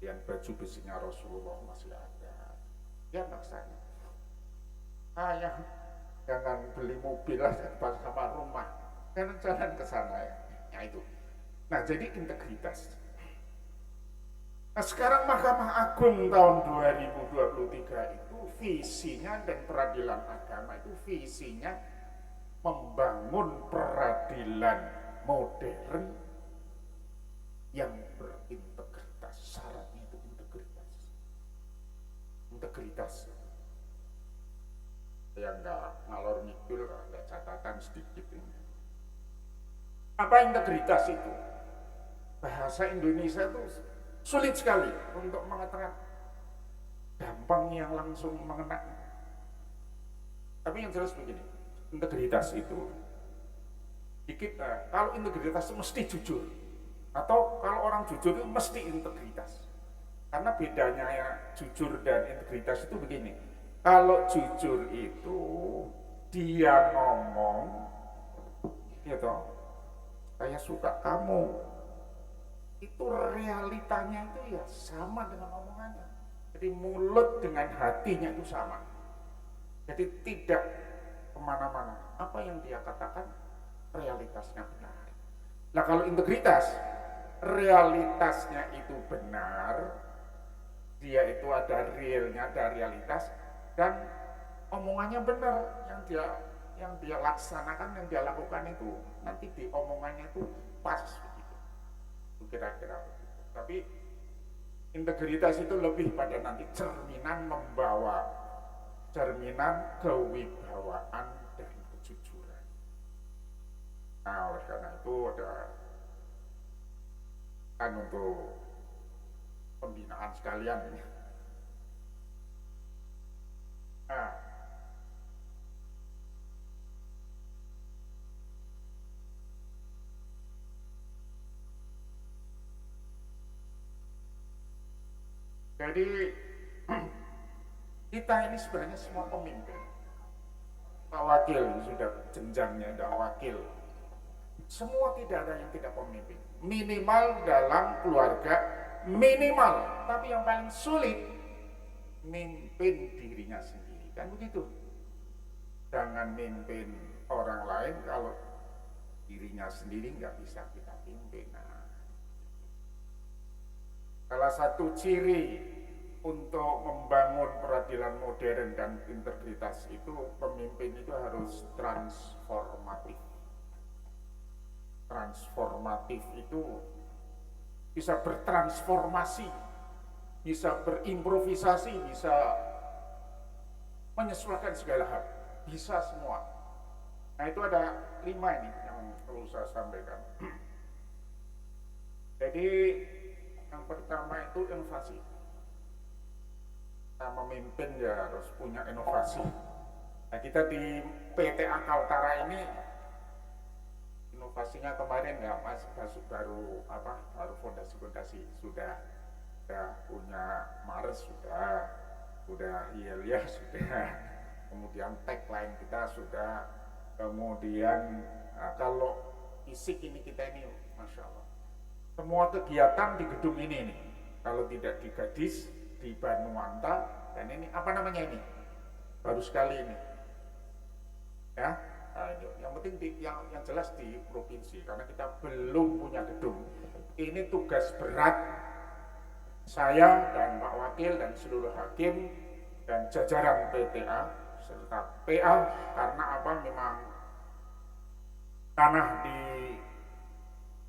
Dan baju besinya Rasulullah masih ada. Ya maksudnya, jangan beli mobil aja sama rumah, jalan ke sana ya. Nah itu. Nah jadi integritas. Nah sekarang Mahkamah Agung tahun 2023 itu visinya dan peradilan agama itu visinya membangun peradilan modern yang berintegritas. Syaratnya itu integritas. Yang nggak ngalor ngidul, ada catatan sedikit ini. Apa integritas itu? Bahasa Indonesia itu sulit sekali untuk mengatakan, gampang yang langsung mengena. Tapi yang jelas begini, integritas itu dikit, kalau integritas itu mesti jujur, atau kalau orang jujur itu mesti integritas. Karena bedanya ya jujur dan integritas itu begini, kalau jujur itu dia ngomong gitu, saya suka kamu, itu realitanya itu ya sama dengan omongannya. Jadi mulut dengan hatinya itu sama. Jadi tidak kemana-mana. Apa yang dia katakan realitasnya benar. Nah kalau integritas, realitasnya itu benar, dia itu ada realnya, ada realitas, dan omongannya benar, yang dia laksanakan, yang dia lakukan itu nanti di omongannya itu pas begitu. Kira-kira begitu. Tapi integritas itu lebih pada nanti cerminan kewibawaan dan kejujuran. Nah oleh karena itu ada kan untuk pembinaan sekalian ini. Nah, jadi kita ini sebenarnya semua pemimpin. Pak Wakil sudah jenjangnya, ada wakil. Semua tidak ada yang tidak pemimpin. Minimal dalam keluarga, minimal. Tapi yang paling sulit, mimpin dirinya sendiri. Kan begitu. Jangan mimpin orang lain kalau dirinya sendiri nggak bisa kita pimpin. Nah, salah satu ciri untuk membangun peradilan modern dan integritas itu pemimpin itu harus transformatif. Transformatif itu bisa bertransformasi, bisa berimprovisasi, bisa menyesuaikan segala hal, bisa semua. Nah itu ada 5 ini yang perlu saya sampaikan. Jadi yang pertama itu inovasi. Kita memimpin ya harus punya inovasi. Nah kita di PTA Kaltara ini inovasinya kemarin ya Mas baru fondasi sudah punya Mars sudah Hielia sudah, kemudian tagline kita sudah, kemudian kalau fisik ini kita ini Masya Allah semua kegiatan di gedung ini nih, kalau tidak di Gadis, di Banuanta, dan ini apa namanya ini baru sekali ini ya. Nah, yang penting yang jelas di provinsi, karena kita belum punya gedung. Ini tugas berat saya dan Pak Wakil dan seluruh hakim dan jajaran PTA serta PA, karena apa, memang tanah di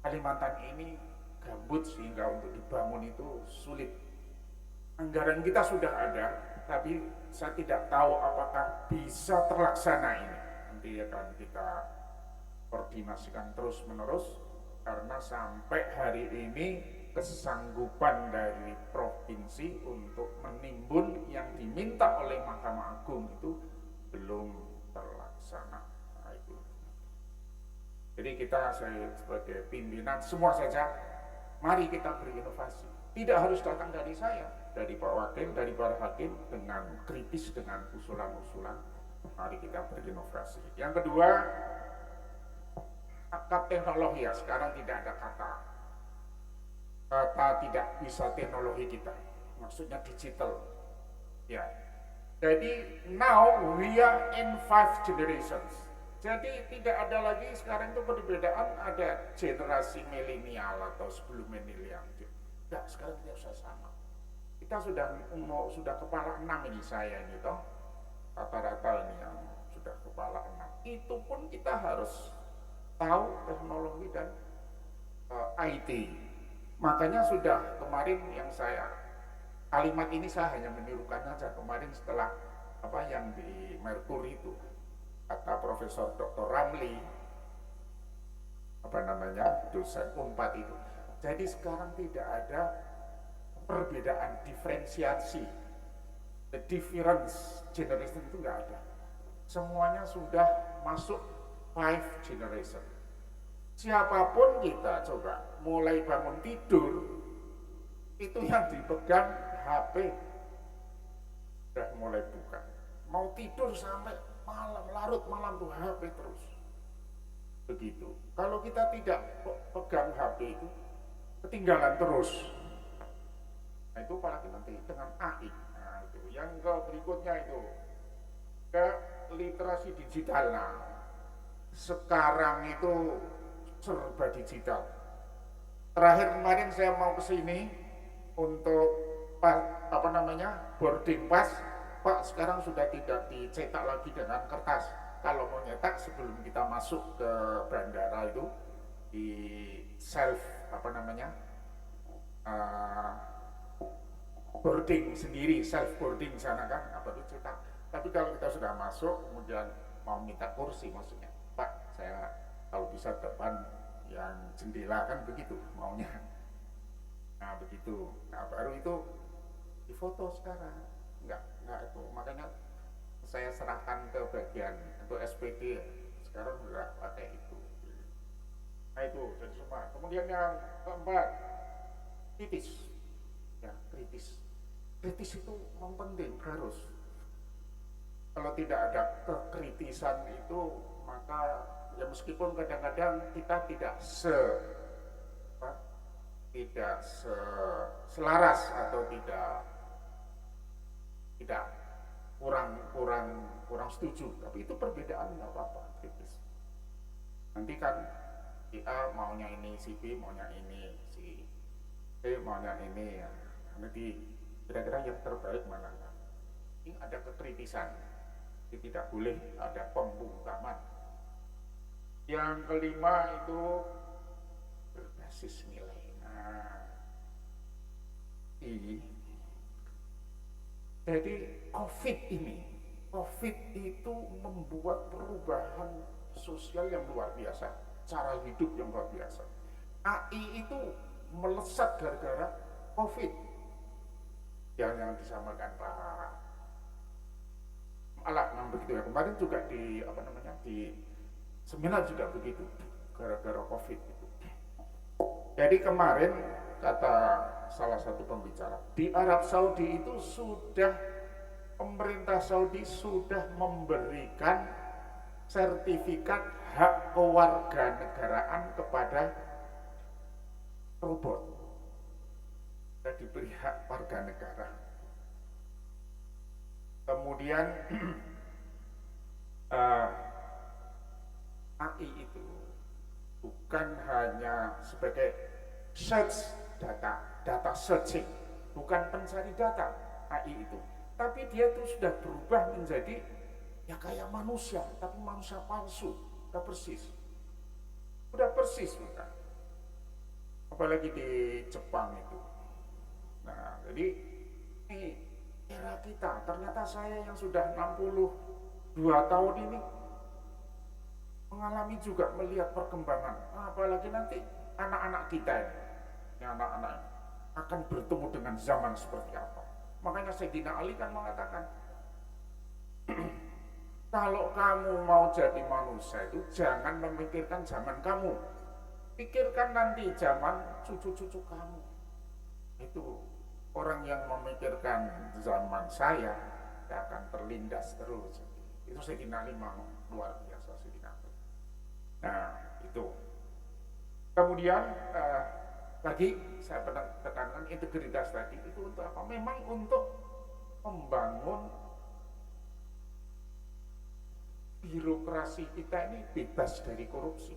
Kalimantan ini gambut sehingga untuk dibangun itu sulit. Anggaran kita sudah ada, tapi saya tidak tahu apakah bisa terlaksana ini. Nanti akan kita koordinasikan terus menerus, karena sampai hari ini kesanggupan dari provinsi untuk menimbun yang diminta oleh Mahkamah Agung itu belum terlaksana. Nah, itu. Jadi kita sebagai pimpinan semua saja, mari kita berinovasi. Tidak harus datang dari saya, dari Pak Wakil, dari para hakim, dengan kritis, dengan usulan-usulan. Mari kita berinovasi. Yang kedua, akad teknologi ya. Sekarang tidak ada kata tidak bisa teknologi kita. Maksudnya digital. Ya. Jadi now we are in 5 generations. Jadi tidak ada lagi sekarang itu perbedaan ada generasi milenial atau sebelum milenial. Tidak, sekarang kita sudah sama. Kita sudah kepala 6 ini saya ini toh. Rata-rata ini yang sudah kepala 6. Itu pun kita harus tahu teknologi dan IT. Makanya sudah kemarin yang kalimat ini saya hanya menirukan saja kemarin setelah apa yang di Merkuri itu kata Profesor Dr. Ramli dosen Unpad itu. Jadi sekarang tidak ada perbedaan diferensiasi, the difference generation itu nggak ada. Semuanya sudah masuk 5 generation. Siapapun kita coba mulai bangun tidur itu yang dipegang HP, sudah mulai buka. Mau tidur sampai malam, larut malam tuh HP terus. Begitu. Kalau kita tidak pegang HP itu ketinggalan terus. Nah itu apalagi nanti dengan AI. Nah itu yang berikutnya itu ke literasi digital. Nah sekarang itu serba digital. Terakhir kemarin saya mau ke sini untuk boarding pass. Pak, sekarang sudah tidak dicetak lagi dengan kertas. Kalau mau nyetak sebelum kita masuk ke bandara itu di self boarding sendiri, self boarding sana kan apa itu cetak. Tapi kalau kita sudah masuk kemudian mau minta kursi, maksudnya Pak saya kalau bisa depan yang jendela kan begitu maunya. Nah begitu, nah baru itu difoto sekarang. Enggak itu, makanya saya serahkan ke bagian untuk SPD sekarang sudah pakai itu. Nah itu jadi semua. Kemudian yang keempat, kritis. Ya kritis. Kritis itu memang penting, harus. Kalau tidak ada kekritisan itu maka ya meskipun kadang-kadang kita tidak selaras atau tidak kurang setuju, tapi itu perbedaan nggak apa-apa, kritis. Nanti kan si A maunya ini, si B maunya ini, si C maunya ini, ya. Nanti Kira-kira yang terbaik mana? Ini ada kekritisan, ini tidak boleh ada pembungkaman. Yang kelima itu berbasis nilai. Nah, jadi COVID itu membuat perubahan sosial yang luar biasa, cara hidup yang luar biasa. AI itu melesat gara-gara COVID. Yang disamakan Pak Alah, begitu ya. Kemarin juga di seminar juga begitu, gara-gara COVID itu. Jadi kemarin kata salah satu pembicara, di Arab Saudi itu pemerintah Saudi sudah memberikan sertifikat hak kewarganegaraan kepada robot. Sudah diberi hak warga negara. Kemudian AI itu bukan hanya sebagai search data searching, bukan pencari data AI itu, tapi dia itu sudah berubah menjadi ya kayak manusia, tapi manusia palsu, udah persis bukan? Apalagi di Jepang itu. Nah, jadi ini era kita, ternyata saya yang sudah 62 tahun ini mengalami juga melihat perkembangan. Apalagi nanti anak-anak kita ini anak-anak akan bertemu dengan zaman seperti apa. Makanya Sayyidina Ali kan mengatakan, kalau kamu mau jadi manusia itu jangan memikirkan zaman kamu, pikirkan nanti zaman cucu-cucu kamu. Itu orang yang memikirkan zaman saya akan terlindas terus. Itu Sayyidina Ali memang luar biasa Sayyidina Ali. Nah itu. Kemudian lagi saya tekankan integritas tadi itu untuk apa? Memang untuk membangun birokrasi kita ini bebas dari korupsi.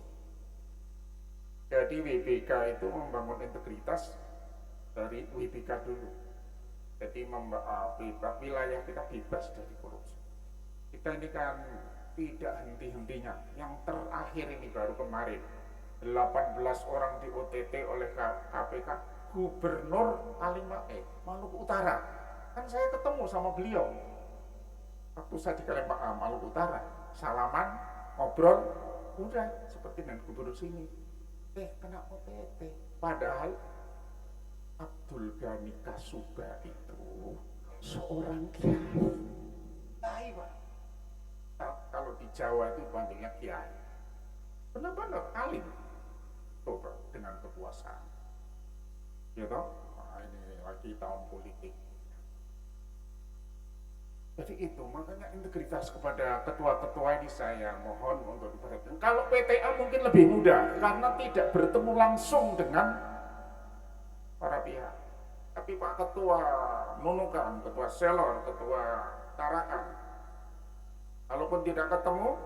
Jadi WBK itu membangun integritas dari WBK dulu. Jadi wilayah kita bebas dari korupsi. Kita ini kan tidak henti-hentinya. Yang terakhir ini baru kemarin 18 orang di OTT oleh KPK, Gubernur Maluku Utara. Kan saya ketemu sama beliau waktu saya di Maluku Utara, salaman, ngobrol, udah seperti dengan gubernur sini. Kena OTT. Padahal Abdul Ghani Kasuba itu seorang kiai, Pak. Kalau di Jawa itu panggilnya kiai. Benar-benar alim. Coba dengan kekuasaan. Ya toh? Nah, ini lagi tahun politik. Jadi itu, makanya integritas kepada ketua-ketua ini saya mohon untuk diperhatikan. Kalau PTA mungkin lebih mudah karena tidak bertemu langsung dengan para pihak. Tapi Pak Ketua Nunukan, Ketua Selor, Ketua Tarakan, kalaupun tidak ketemu,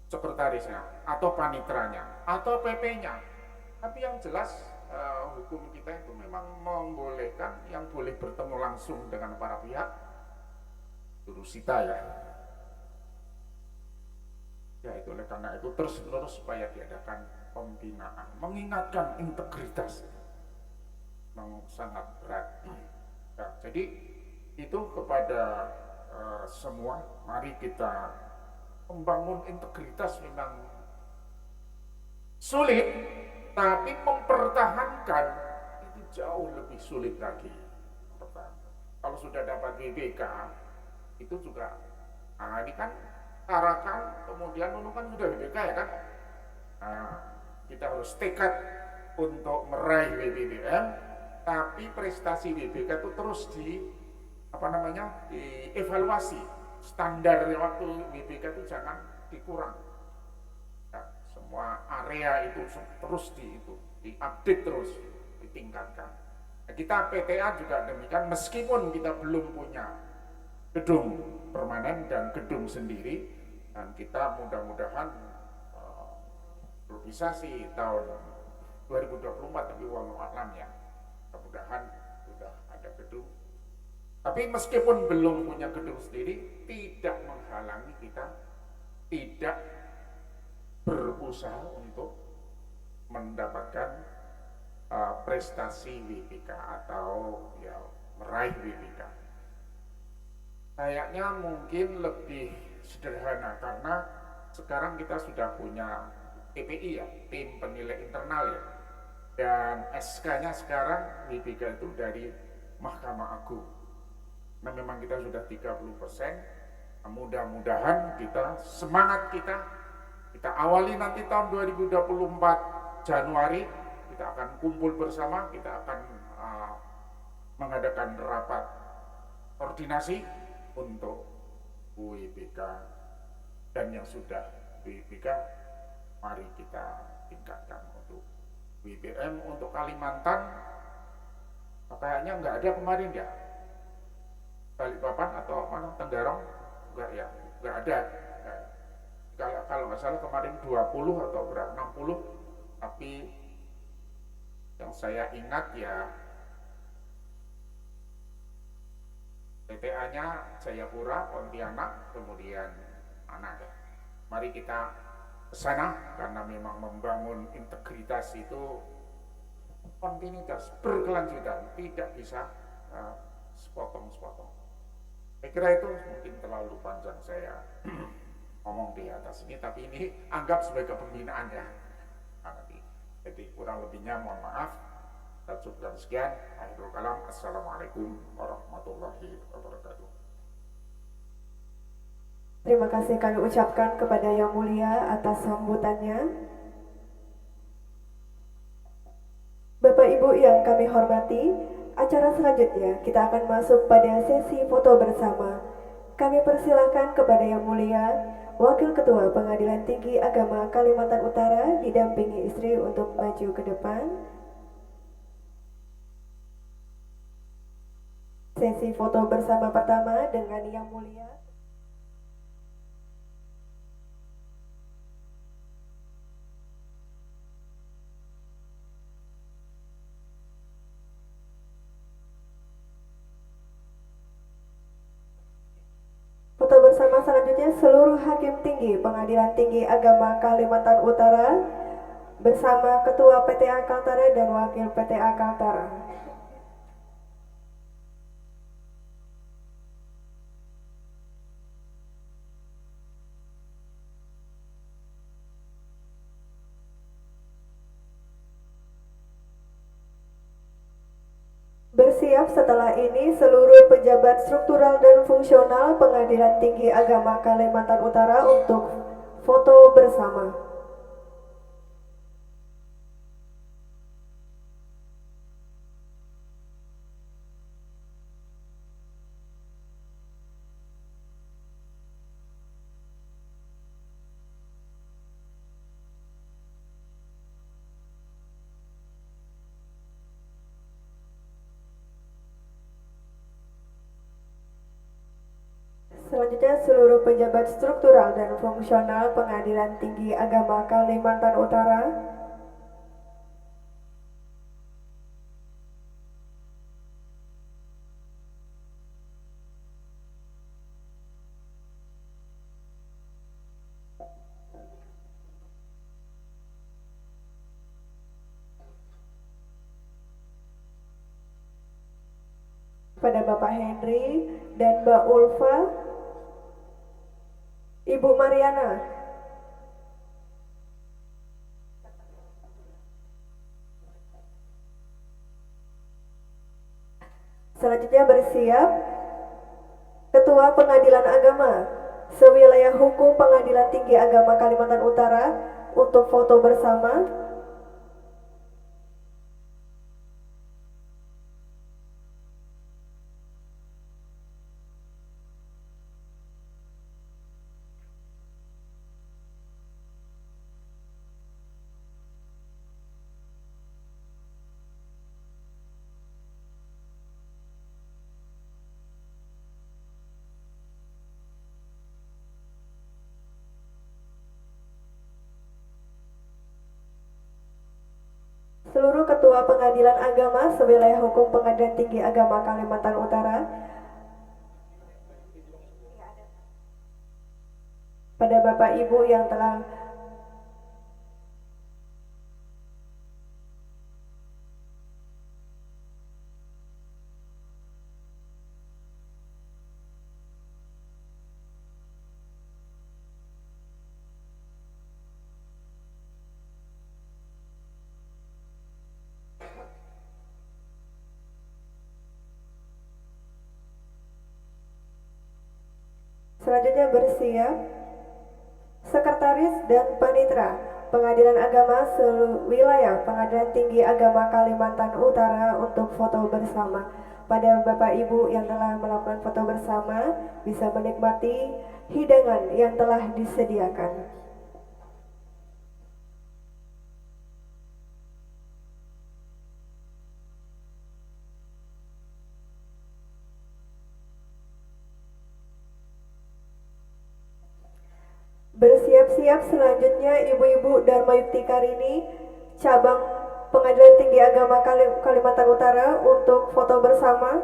sekretarisnya, atau panitranya, atau PP-nya. Tapi yang jelas hukum kita itu memang membolehkan yang boleh bertemu langsung dengan para pihak, Durusita ya. Ya itu oleh karena itu terus-menerus supaya diadakan pembinaan, mengingatkan integritas. Memang sangat berat. Ya, jadi itu kepada semua, mari kita membangun integritas memang sulit, tapi mempertahankan itu jauh lebih sulit lagi. Kalau sudah dapat WBK itu juga, ini kan Tarakan kemudian Nunukan sudah WBK ya kan. Kita harus tekad untuk meraih WBBM, tapi prestasi WBK itu terus dievaluasi. Standar waktu WBK itu jangan dikurang. Ya, semua area itu terus diupdate terus, ditingkatkan. Nah, kita PTA juga demikian, meskipun kita belum punya gedung permanen dan gedung sendiri, dan kita mudah-mudahan bisa sih tahun 2024, tapi wallahu a'lam ya, mudah-mudahan sudah ada gedung Tapi meskipun belum punya gedung sendiri, tidak menghalangi kita tidak berusaha untuk mendapatkan prestasi WBK atau ya meraih WBK. Kayaknya mungkin lebih sederhana karena sekarang kita sudah punya TPI ya, tim penilai internal ya. Dan SK-nya sekarang WBK itu dari Mahkamah Agung. Nah memang kita sudah 30%. Nah, mudah-mudahan semangat kita awali nanti tahun 2024 Januari, kita akan kumpul bersama, kita akan mengadakan rapat koordinasi untuk WBK, dan yang sudah WBK mari kita tingkatkan untuk WBM. Untuk Kalimantan kayaknya nggak ada kemarin ya, Balikpapan atau mana, Tenggarong nggak ya, nggak ada. Kalau nggak salah kemarin 20 atau berapa 60, tapi yang saya ingat ya PTA-nya Jayapura, Pontianak, kemudian mana. Mari kita ke sana karena memang membangun integritas itu kontinuitas, berkelanjutan, tidak bisa sepotong-sepotong. Saya kira itu mungkin terlalu panjang saya ngomong di atas ini, tapi ini anggap sebagai pembinaan ya. Jadi kurang lebihnya mohon maaf. Saya cukupkan sekian. Akhirul kalam. Assalamualaikum warahmatullahi wabarakatuh. Terima kasih kami ucapkan kepada Yang Mulia atas sambutannya. Bapak Ibu yang kami hormati, acara selanjutnya kita akan masuk pada sesi foto bersama. Kami persilahkan kepada Yang Mulia Wakil Ketua Pengadilan Tinggi Agama Kalimantan Utara didampingi istri untuk maju ke depan. Sesi foto bersama pertama dengan Yang Mulia foto bersama selanjutnya seluruh Hakim Tinggi Pengadilan Tinggi Agama Kalimantan Utara bersama Ketua PTA Kaltara dan Wakil PTA Kaltara. Bersiap setelah ini seluruh pejabat struktural dan fungsional Pengadilan Tinggi Agama Kalimantan Utara untuk foto bersama. Selanjutnya seluruh pejabat struktural dan fungsional Pengadilan Tinggi Agama Kalimantan Utara pada Bapak Henry dan Mbak Ulfa, Ibu Mariana. Selanjutnya bersiap Ketua Pengadilan Agama sewilayah hukum Pengadilan Tinggi Agama Kalimantan Utara untuk foto bersama. Seluruh Ketua Pengadilan Agama sewilayah hukum Pengadilan Tinggi Agama Kalimantan Utara pada Bapak Ibu yang telah selanjutnya bersiap Sekretaris dan Panitra Pengadilan Agama Sewilayah Pengadilan Tinggi Agama Kalimantan Utara untuk foto bersama. Pada Bapak Ibu yang telah melakukan foto bersama bisa menikmati hidangan yang telah disediakan. Bersiap-siap selanjutnya Ibu-Ibu Dharma Yukti Karini Cabang Pengadilan Tinggi Agama Kalimantan Utara untuk foto bersama.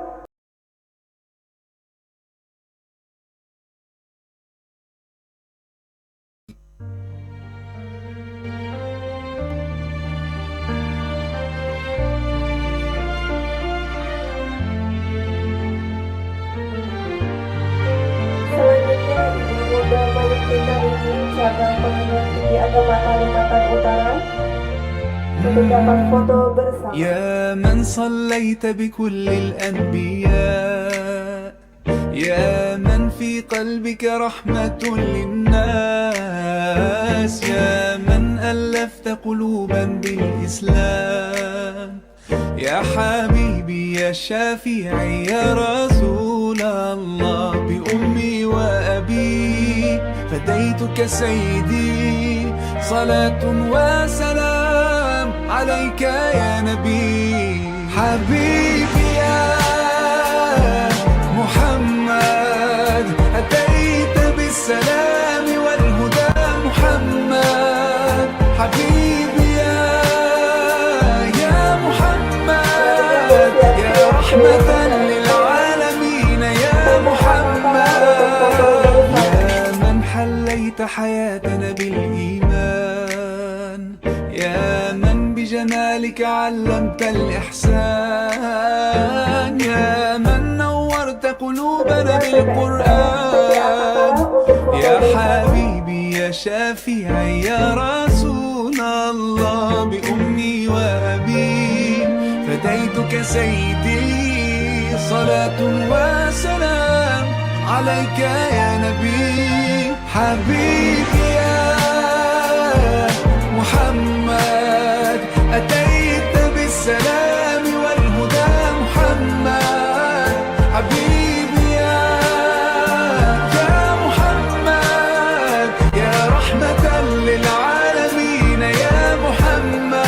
Selanjutnya Ibu Dharma Yukti Karini Cabang Pengadilan Tinggi Agama Kalimantan Utara untuk dapat foto bersama. يا من صليت بكل الأنبياء يا من في قلبك رحمة للناس يا من ألفت قلوبا بالإسلام يا حبيبي يا شافعي يا رسول الله بأمي وأبي فديتك سيدي صلاة وسلام عليك يا نبي حبيبي يا محمد أتيت بالسلام والهدى محمد حبيبي يا محمد يا رحمة للعالمين يا محمد يا من حليت حياتنا بالإيمان يا من بجمالك علمت الإحسان يا من نورت قلوبنا بالقرآن يا حبيبي يا شافعي يا رسول الله بأمي وأبي فديتك سيدي صلاة وسلام عليك يا نبي حبيبي يا محمد أتيت بالسلام والهدى محمد حبيبي يا محمد يا رحمة للعالمين يا محمد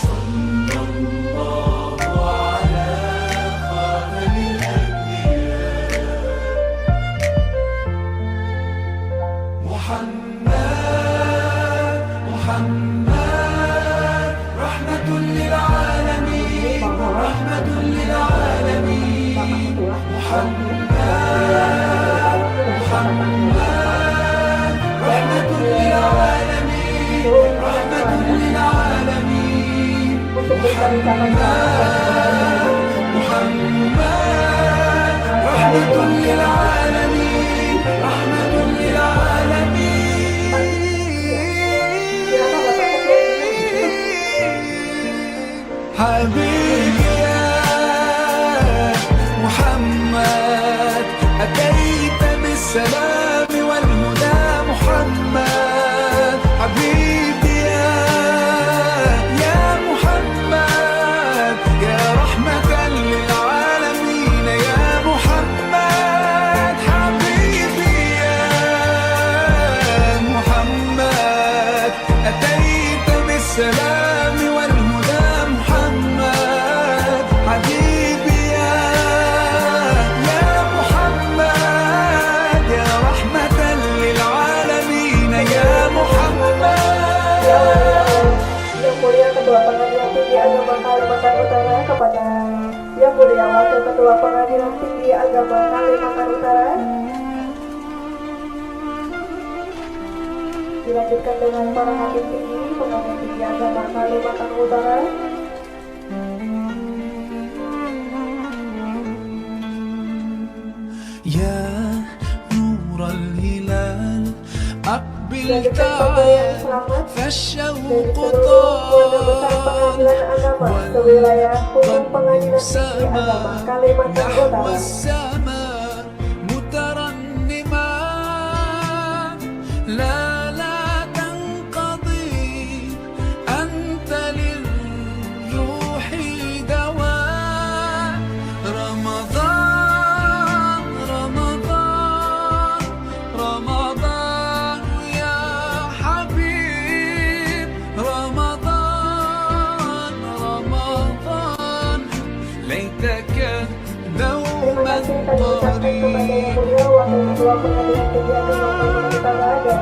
صلى الله على خاتم الأنبياء محمد رحمة للعالمين رحمة للعالمين محمد رحمة للعالمين رحمة للعالمين محمد رحمة للعالمين رحمة للعالمين حبيبي يا محمد أتيت بالسلام والهدى محمد حبيبي يا محمد يا رحمة للعالمين يا محمد حبيبي يا محمد أتيت بالسلام والهدى محمد حبيبي يا محمد يا رحمة للعالمين يا محمد Yang mulia Ketua Pengadilan Tinggi Agama Kalimantan Utara kepada Yang mulia Wakil Ketua Pengadilan Tinggi Agama Kalimantan Utara Dilanjutkan dengan para hakim tinggi Pengadilan Tinggi Agama Kalimantan Utara. يا نور الهلال أقبل Dilanjutkan pemberian تعال selamat dari فالشوق seluruh keluarga besar طال Pengadilan Agama sewilayah hukum والقلب Pengadilan Tinggi Agama سما Kalimantan نحو Utara. السماء مترنما لا تنقضي أنت للروح دواء رمضان رمضان رمضان يا حبيب رمضان رمضان ليتك Terima دوما kasih kami ucapkan kepada Yang قريب Mulia Wakil Ketua Pengadilan Tinggi Agama Kalimantan Utara dan